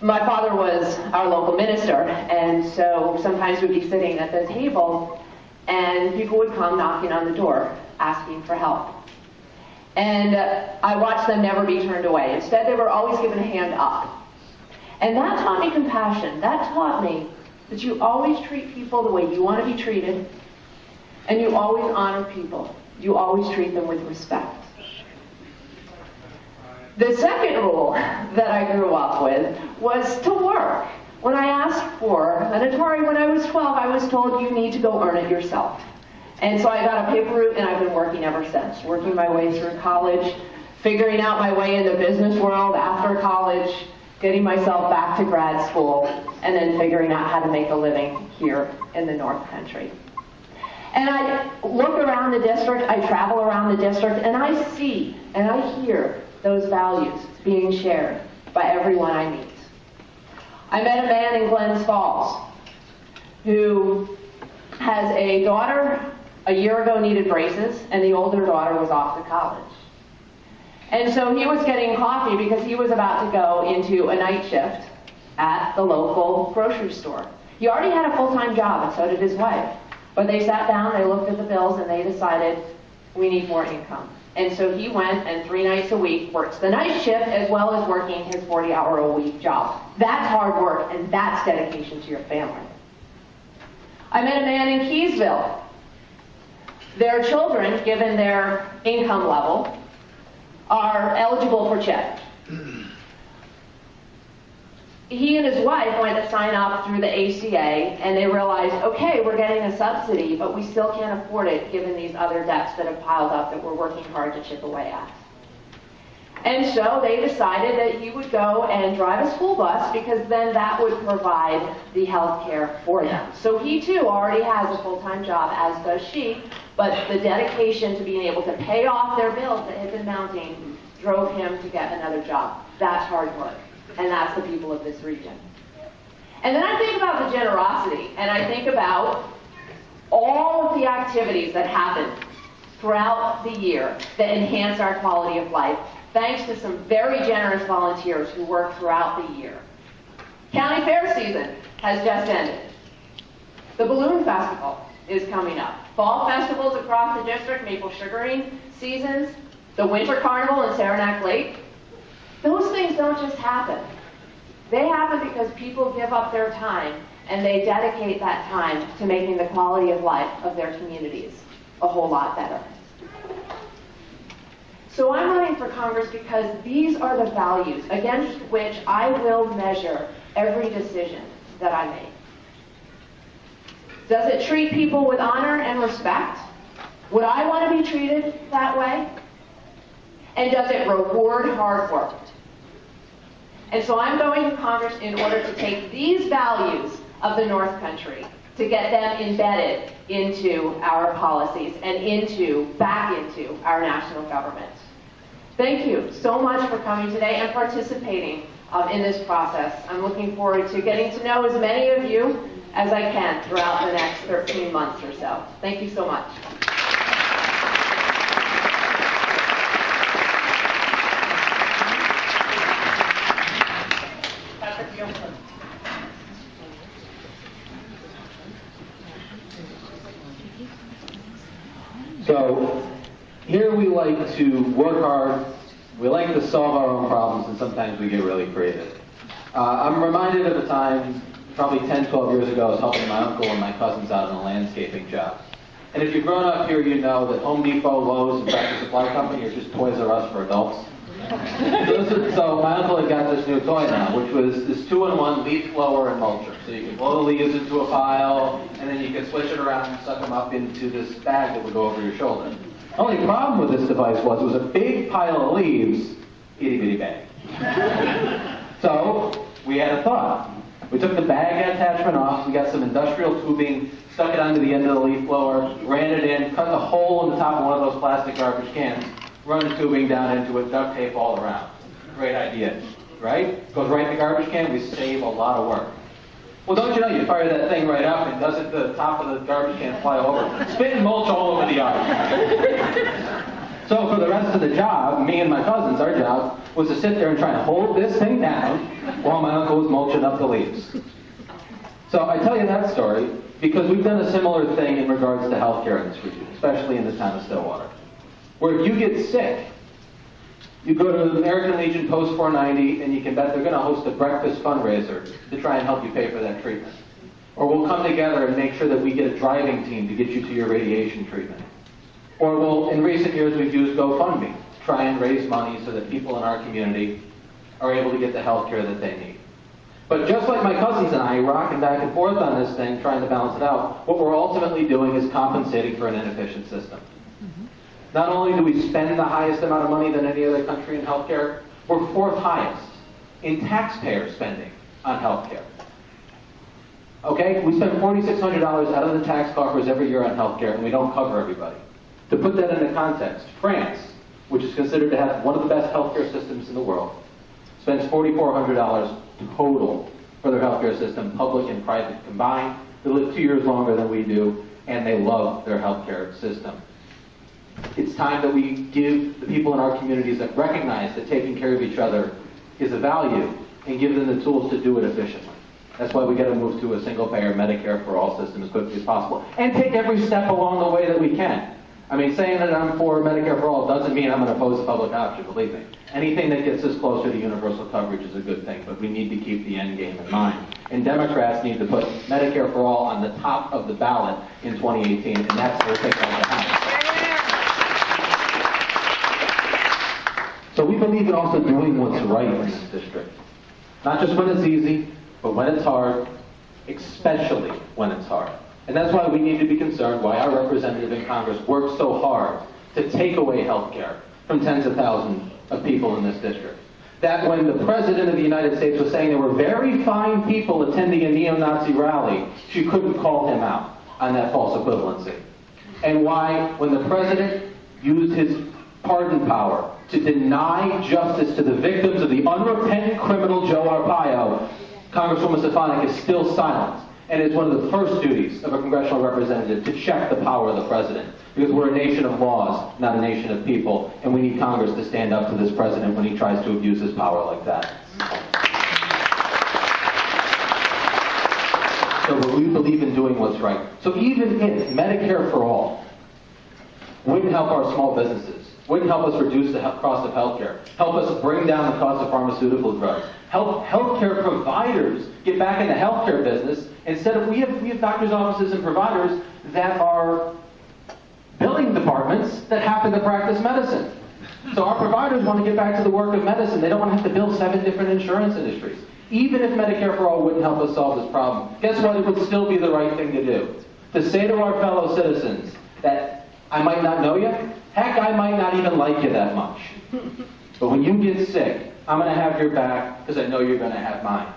S6: My father was our local minister, and so sometimes we'd be sitting at the table, and people would come knocking on the door, asking for help. And I watched them never be turned away. Instead, they were always given a hand up. And that taught me compassion. That taught me that you always treat people the way you want to be treated, and you always honor people. You always treat them with respect. The second rule that I grew up with was to work. When I asked for an attorney when I was 12, I was told you need to go earn it yourself. And so I got a paper route, and I've been working ever since, working my way through college, figuring out my way in the business world after college, getting myself back to grad school, and then figuring out how to make a living here in the North Country. And I look around the district, I travel around the district, and I see and I hear those values being shared by everyone I meet. I met a man in Glens Falls who has a daughter, a year ago needed braces, and the older daughter was off to college. And so he was getting coffee because he was about to go into a night shift at the local grocery store. He already had a full-time job, and so did his wife. But they sat down, they looked at the bills, and they decided, we need more income. And so he went and 3 nights a week works the night shift as well as working his 40-hour-a-week job. That's hard work, and that's dedication to your family. I met a man in Queensbury. Their children, given their income level, are eligible for CHIP. He and his wife went to sign up through the ACA, and they realized, okay, we're getting a subsidy, but we still can't afford it given these other debts that have piled up that we're working hard to chip away at. And so they decided that he would go and drive a school bus because then that would provide the health care for them. So he too already has a full-time job, as does she, but the dedication to being able to pay off their bills that had been mounting drove him to get another job. That's hard work, and that's the people of this region. And then I think about the generosity, and I think about all of the activities that happen throughout the year that enhance our quality of life, thanks to some very generous volunteers who work throughout the year. County Fair season has just ended. The Balloon Festival is coming up. Fall festivals across the district, maple sugaring seasons, the Winter Carnival in Saranac Lake. Those things don't just happen. They happen because people give up their time and they dedicate that time to making the quality of life of their communities a whole lot better. So I'm running for Congress because these are the values against which I will measure every decision that I make. Does it treat people with honor and respect? Would I want to be treated that way? And does it reward hard work? And so I'm going to Congress in order to take these values of the North Country, to get them embedded into our policies and back into our national government. Thank you so much for coming today and participating in this process. I'm looking forward to getting to know as many of you as I can throughout the next 13 months or so. Thank you so much.
S7: So here we like to work hard, we like to solve our own problems, and sometimes we get really creative. I'm reminded of a time, probably 10, 12 years ago, I was helping my uncle and my cousins out on a landscaping job. And if you've grown up here, you know that Home Depot, Lowe's, and Tractor Supply Company are just Toys R Us for adults. So my uncle had got this new toy now, which was this 2-in-1 leaf blower and mulcher. So you can blow the leaves into a pile, and then you can switch it around and suck them up into this bag that would go over your shoulder. The only problem with this device was it was a big pile of leaves, itty-bitty bag. So we had a thought. We took the bag attachment off, we got some industrial tubing, stuck it onto the end of the leaf blower, ran it in, cut the hole in the top of one of those plastic garbage cans, run the tubing down into it, duct tape all around. Great idea, right? Goes right in the garbage can, we save a lot of work. Well, don't you know, you fire that thing right up and doesn't the top of the garbage can fly over? Spit and mulch all over the yard. So for the rest of the job, me and my cousins, our job was to sit there and try and hold this thing down while my uncle was mulching up the leaves. So I tell you that story because we've done a similar thing in regards to healthcare in this region, especially in the town of Stillwater, where if you get sick, you go to the American Legion Post 490 and you can bet they're going to host a breakfast fundraiser to try and help you pay for that treatment. Or we'll come together and make sure that we get a driving team to get you to your radiation treatment. Or we'll, in recent years, we've used GoFundMe to try and raise money so that people in our community are able to get the health care that they need. But just like my cousins and I, rocking back and forth on this thing, trying to balance it out, what we're ultimately doing is compensating for an inefficient system. Not only do we spend the highest amount of money than any other country in healthcare, we're fourth highest in taxpayer spending on healthcare. Okay, we spend $4,600 out of the tax coffers every year on healthcare, and we don't cover everybody. To put that into context, France, which is considered to have one of the best healthcare systems in the world, spends $4,400 total for their healthcare system, public and private combined. They live 2 years longer than we do, and they love their healthcare system. It's time that we give the people in our communities that recognize that taking care of each other is a value and give them the tools to do it efficiently. That's why we got to move to a single-payer Medicare for all system as quickly as possible and take every step along the way that we can. I mean, saying that I'm for Medicare for all doesn't mean I'm going to oppose the public option, believe me. Anything that gets us closer to universal coverage is a good thing, but we need to keep the end game in mind. And Democrats need to put Medicare for all on the top of the ballot in 2018, and that's what we're taking on the House. So we believe in also doing what's right in this district. Not just when it's easy, but when it's hard, especially when it's hard. And that's why we need to be concerned why our representative in Congress works so hard to take away health care from tens of thousands of people in this district. That when the President of the United States was saying there were very fine people attending a neo-Nazi rally, she couldn't call him out on that false equivalency. And why, when the President used his pardon power to deny justice to the victims of the unrepentant criminal Joe Arpaio, Congresswoman Stefanik is still silent. And it's one of the first duties of a congressional representative to check the power of the president. Because we're a nation of laws, not a nation of people. And we need Congress to stand up to this president when he tries to abuse his power like that. So but we believe in doing what's right. So even if Medicare for all wouldn't help our small businesses, wouldn't help us reduce the cost of healthcare, help us bring down the cost of pharmaceutical drugs, help healthcare providers get back in the healthcare business. Instead of, we have doctors' offices and providers that are billing departments that happen to practice medicine. So our providers want to get back to the work of medicine. They don't want to have to bill 7 different insurance industries. Even if Medicare for All wouldn't help us solve this problem, guess what? It would still be the right thing to do. To say to our fellow citizens that I might not know you, heck, I might not even like you that much. But when you get sick, I'm going to have your back because I know you're going to have mine.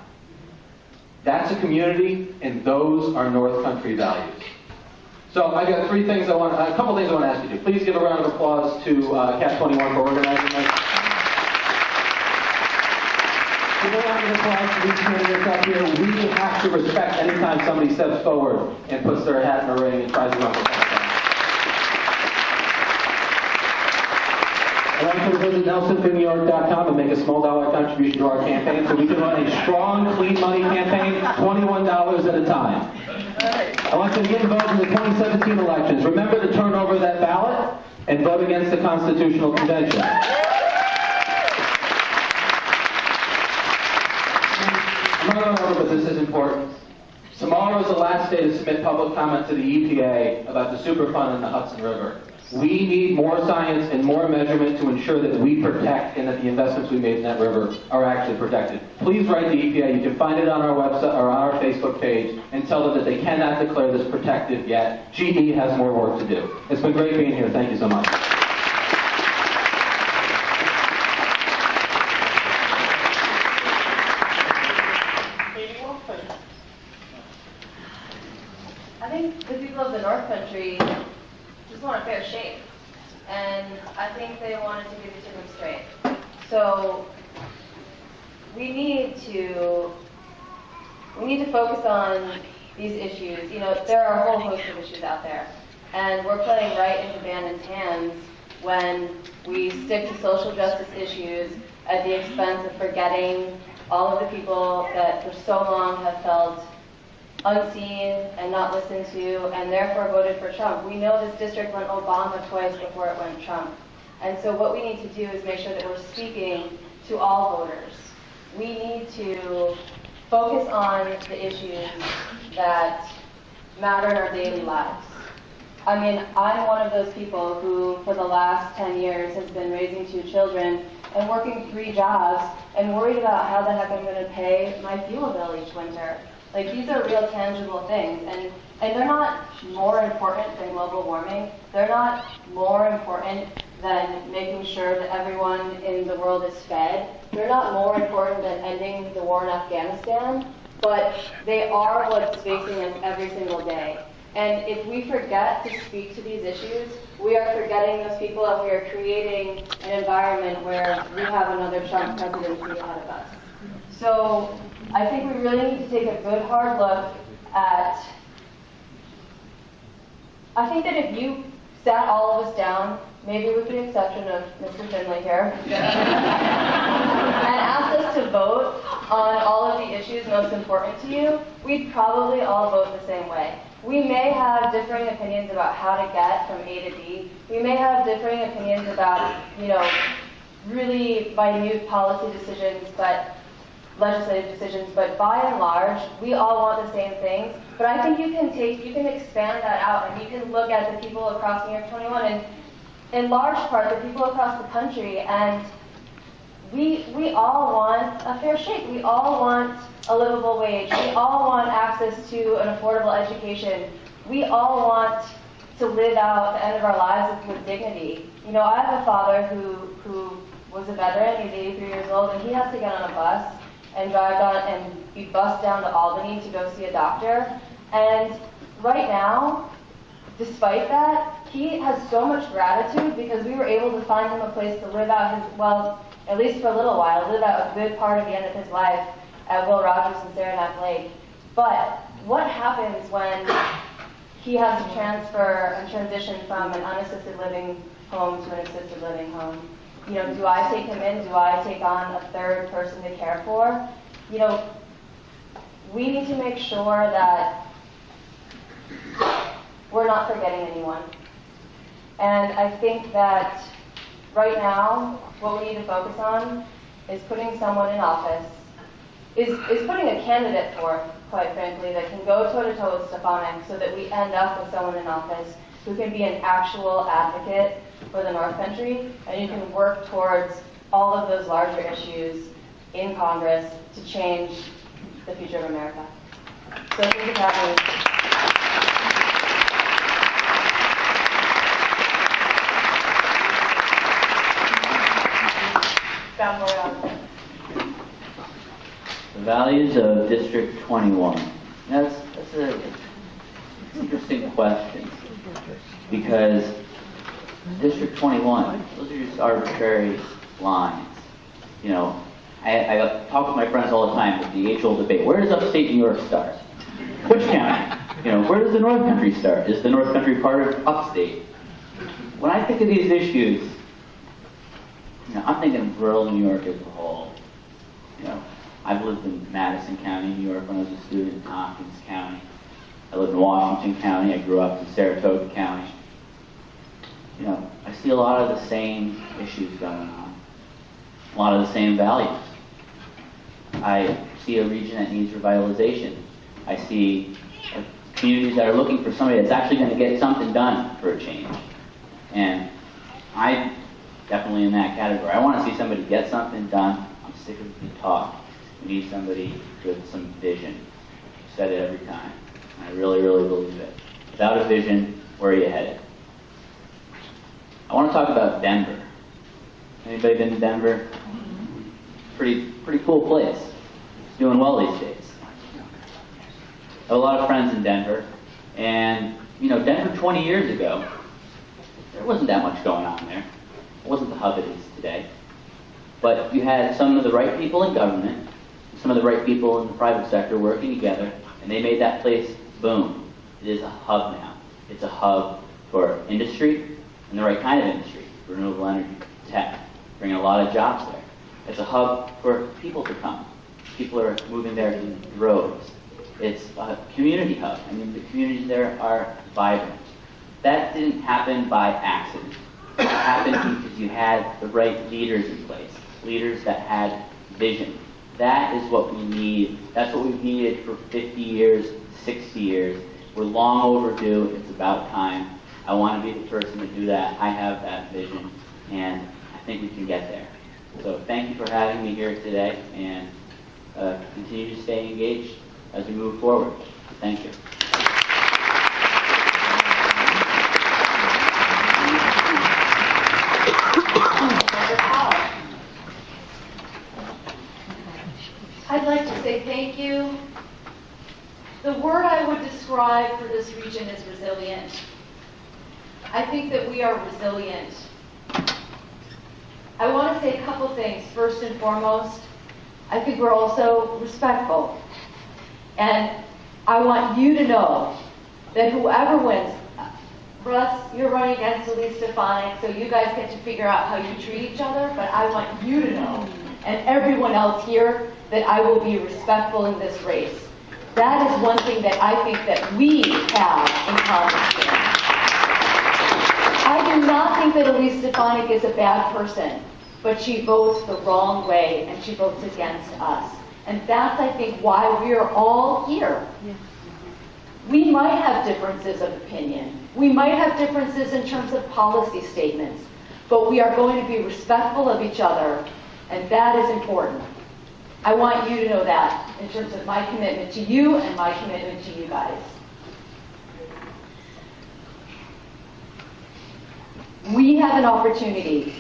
S7: That's a community, and those are North Country values. So I got a couple things I want to ask you to do. Please give a round of applause to Catch 21 for organizing this. Give a round of applause to these candidates up here. We have to respect anytime somebody steps forward and puts their hat in the ring and tries to run for president. I want you to visit NelsonFinNewYork.com and make a small dollar contribution to our campaign so we can run a strong, clean money campaign, $21 at a time. I want you to get involved in the 2017 elections. Remember to turn over that ballot and vote against the Constitutional Convention. I'm not going over, but this is important. Tomorrow is the last day to submit public comment to the EPA about the Superfund in the Hudson River. We need more science and more measurement to ensure that we protect and that the investments we made in that river are actually protected. Please write the EPA. You can find it on our website or on our Facebook page and tell them that they cannot declare this protected yet. GE has more work to do. It's been great being here. Thank you so much.
S8: I think the people of the North Country just want a fair shake, and I think they wanted to give it to them straight. So we need to focus on these issues. You know, there are a whole host of issues out there, and we're playing right into Bannon's hands when we stick to social justice issues at the expense of forgetting all of the people that for so long have felt unseen and not listened to, and therefore voted for Trump. We know this district went Obama twice before it went Trump. And so what we need to do is make sure that we're speaking to all voters. We need to focus on the issues that matter in our daily lives. I mean, I'm one of those people who, for the last 10 years, has been raising 2 children and working 3 jobs and worried about how the heck I'm going to pay my fuel bill each winter. Like, these are real tangible things, and they're not more important than global warming. They're not more important than making sure that everyone in the world is fed. They're not more important than ending the war in Afghanistan, but they are what's facing us every single day. And if we forget to speak to these issues, we are forgetting those people, and we are creating an environment where we have another Trump presidency ahead of us. So I think we really need to take a good hard look at, I think that if you sat all of us down, maybe with the exception of Mr. Finley here, and asked us to vote on all of the issues most important to you, we'd probably all vote the same way. We may have differing opinions about how to get from A to B. We may have differing opinions about, you know, really minute policy decisions, legislative decisions, but by and large, we all want the same things. But I think you can expand that out, and you can look at the people across New York 21, and in large part, the people across the country, and we all want a fair shake. We all want a livable wage. We all want access to an affordable education. We all want to live out the end of our lives with dignity. You know, I have a father who was a veteran. He's 83 years old, and he has to get on a bus and be bused down to Albany to go see a doctor. And right now, despite that, he has so much gratitude because we were able to find him a place to live out his, well, at least for a little while, live out a good part of the end of his life at Will Rogers and Saranac Lake. But what happens when he has to transfer and transition from an unassisted living home to an assisted living home? You know, do I take him in? Do I take on a third person to care for? You know, we need to make sure that we're not forgetting anyone. And I think that right now, what we need to focus on is putting someone in office, is putting a candidate forth, quite frankly, that can go toe-to-toe with Stefanik so that we end up with someone in office who can be an actual advocate for the North Country, and you can work towards all of those larger issues in Congress to change the future of America. So thank you for having me.
S9: The values of District 21. That's an interesting question, because District 21, those are just arbitrary lines. You know, I talk with my friends all the time with the age-old debate. Where does upstate New York start? Which county? You know, where does the North Country start? Is the North Country part of upstate? When I think of these issues, you know, I'm thinking of rural New York as a whole. You know, I've lived in Madison County, New York, when I was a student in Tompkins County. I lived in Washington County. I grew up in Saratoga County. You know, I see a lot of the same issues going on, a lot of the same values. I see a region that needs revitalization. I see communities that are looking for somebody that's actually going to get something done for a change. And I'm definitely in that category. I want to see somebody get something done. I'm sick of the talk. We need somebody with some vision. I've said it every time. I really, really believe it. Without a vision, where are you headed? I want to talk about Denver. Anybody been to Denver? Pretty cool place. It's doing well these days. I have a lot of friends in Denver, and you know, Denver 20 years ago, there wasn't that much going on there. It wasn't the hub it is today. But you had some of the right people in government, some of the right people in the private sector working together, and they made that place boom. It is a hub now. It's a hub for industry, and the right kind of industry, renewable energy, tech, bringing a lot of jobs there. It's a hub for people to come. People are moving there in droves. It's a community hub. I mean, the communities there are vibrant. That didn't happen by accident. It happened because you had the right leaders in place, leaders that had vision. That is what we need. That's what we've needed for 50 years, 60 years. We're long overdue. It's about time. I want to be the person to do that. I have that vision, and I think we can get there. So thank you for having me here today, and continue to stay engaged as we move forward. Thank you.
S10: I'd like to say thank you. The word I would describe for this region is resilient. I think that we are resilient. I want to say a couple things. First and foremost, I think we're also respectful. And I want you to know that whoever wins, Russ, you're running against Elise Stefanik, so you guys get to figure out how you treat each other, but I want you to know, and everyone else here, that I will be respectful in this race. That is one thing that I think that we have in common here. I do not think that Elise Stefanik is a bad person, but she votes the wrong way, and she votes against us. And that's, I think, why we are all here. We might have differences of opinion. We might have differences in terms of policy statements, but we are going to be respectful of each other, and that is important. I want you to know that in terms of my commitment to you and my commitment to you guys. We have an opportunity.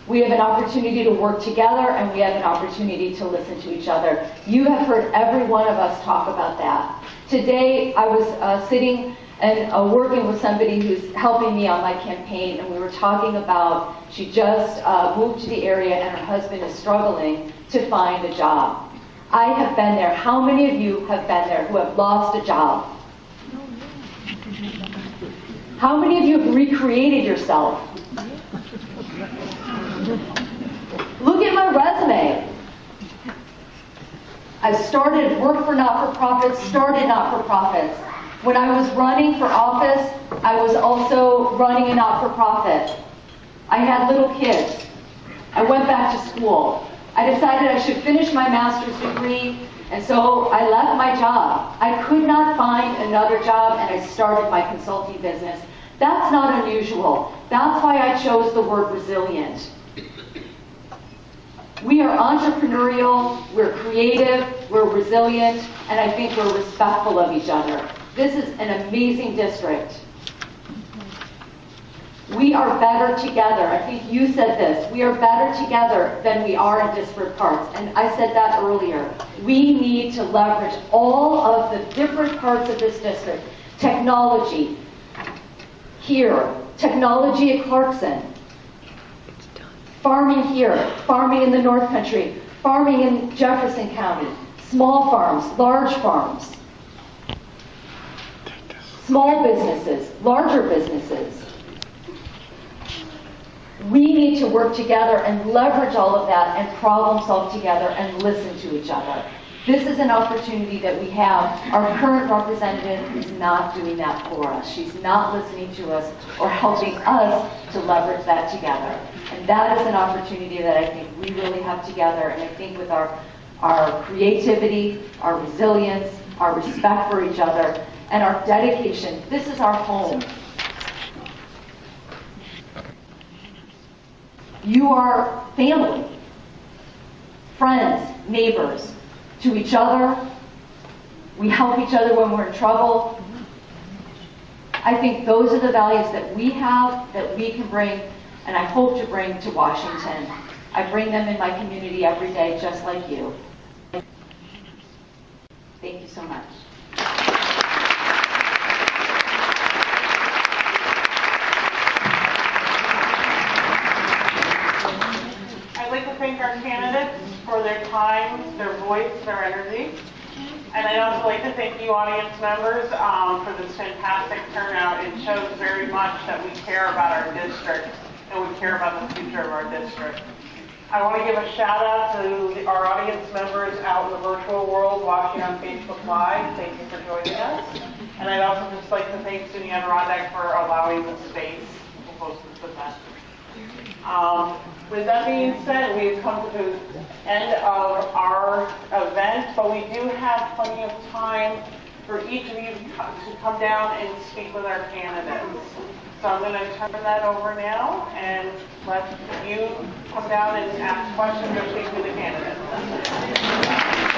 S10: We have an opportunity to work together, and we have an opportunity to listen to each other. You have heard every one of us talk about that. Today, I was sitting and working with somebody who's helping me on my campaign, and we were talking about, she just moved to the area and her husband is struggling to find a job. I have been there. How many of you have been there who have lost a job? How many of you have recreated yourself? Look at my resume. I started, worked for not-for-profits, started not-for-profits. When I was running for office, I was also running a not-for-profit. I had little kids. I went back to school. I decided I should finish my master's degree And so I left my job. I could not find another job, and I started my consulting business. That's not unusual. That's why I chose the word resilient. We are entrepreneurial, we're creative, we're resilient, and I think we're respectful of each other. This is an amazing district. We are better together. I think you said this. We are better together than we are in disparate parts. And I said that earlier. We need to leverage all of the different parts of this district. Technology here, technology at Clarkson, farming here, farming in the North Country, farming in Jefferson County, small farms, large farms, small businesses, larger businesses. We need to work together and leverage all of that and problem solve together and listen to each other. This is an opportunity that we have. Our current representative is not doing that for us. She's not listening to us or helping us to leverage that together. And that is an opportunity that I think we really have together. And I think with our creativity, our resilience, our respect for each other, and our dedication, this is our home. You are family, friends, neighbors to each other. We help each other when we're in trouble. I think those are the values that we have, that we can bring, and I hope to bring to Washington. I bring them in my community every day, just like you. Thank you so much.
S3: I'd like to thank our candidates for their time, their voice, their energy. And I'd also like to thank you audience members for this fantastic turnout. It shows very much that we care about our district and we care about the future of our district. I want to give a shout out to our audience members out in the virtual world watching on Facebook Live. Thank you for joining us. And I'd also just like to thank SUNY Adirondack for allowing the space to host this event. With that being said, we've come to the end of our event, but we do have plenty of time for each of you to come down and speak with our candidates. So I'm going to turn that over now and let you come down and ask questions or speak with the candidates.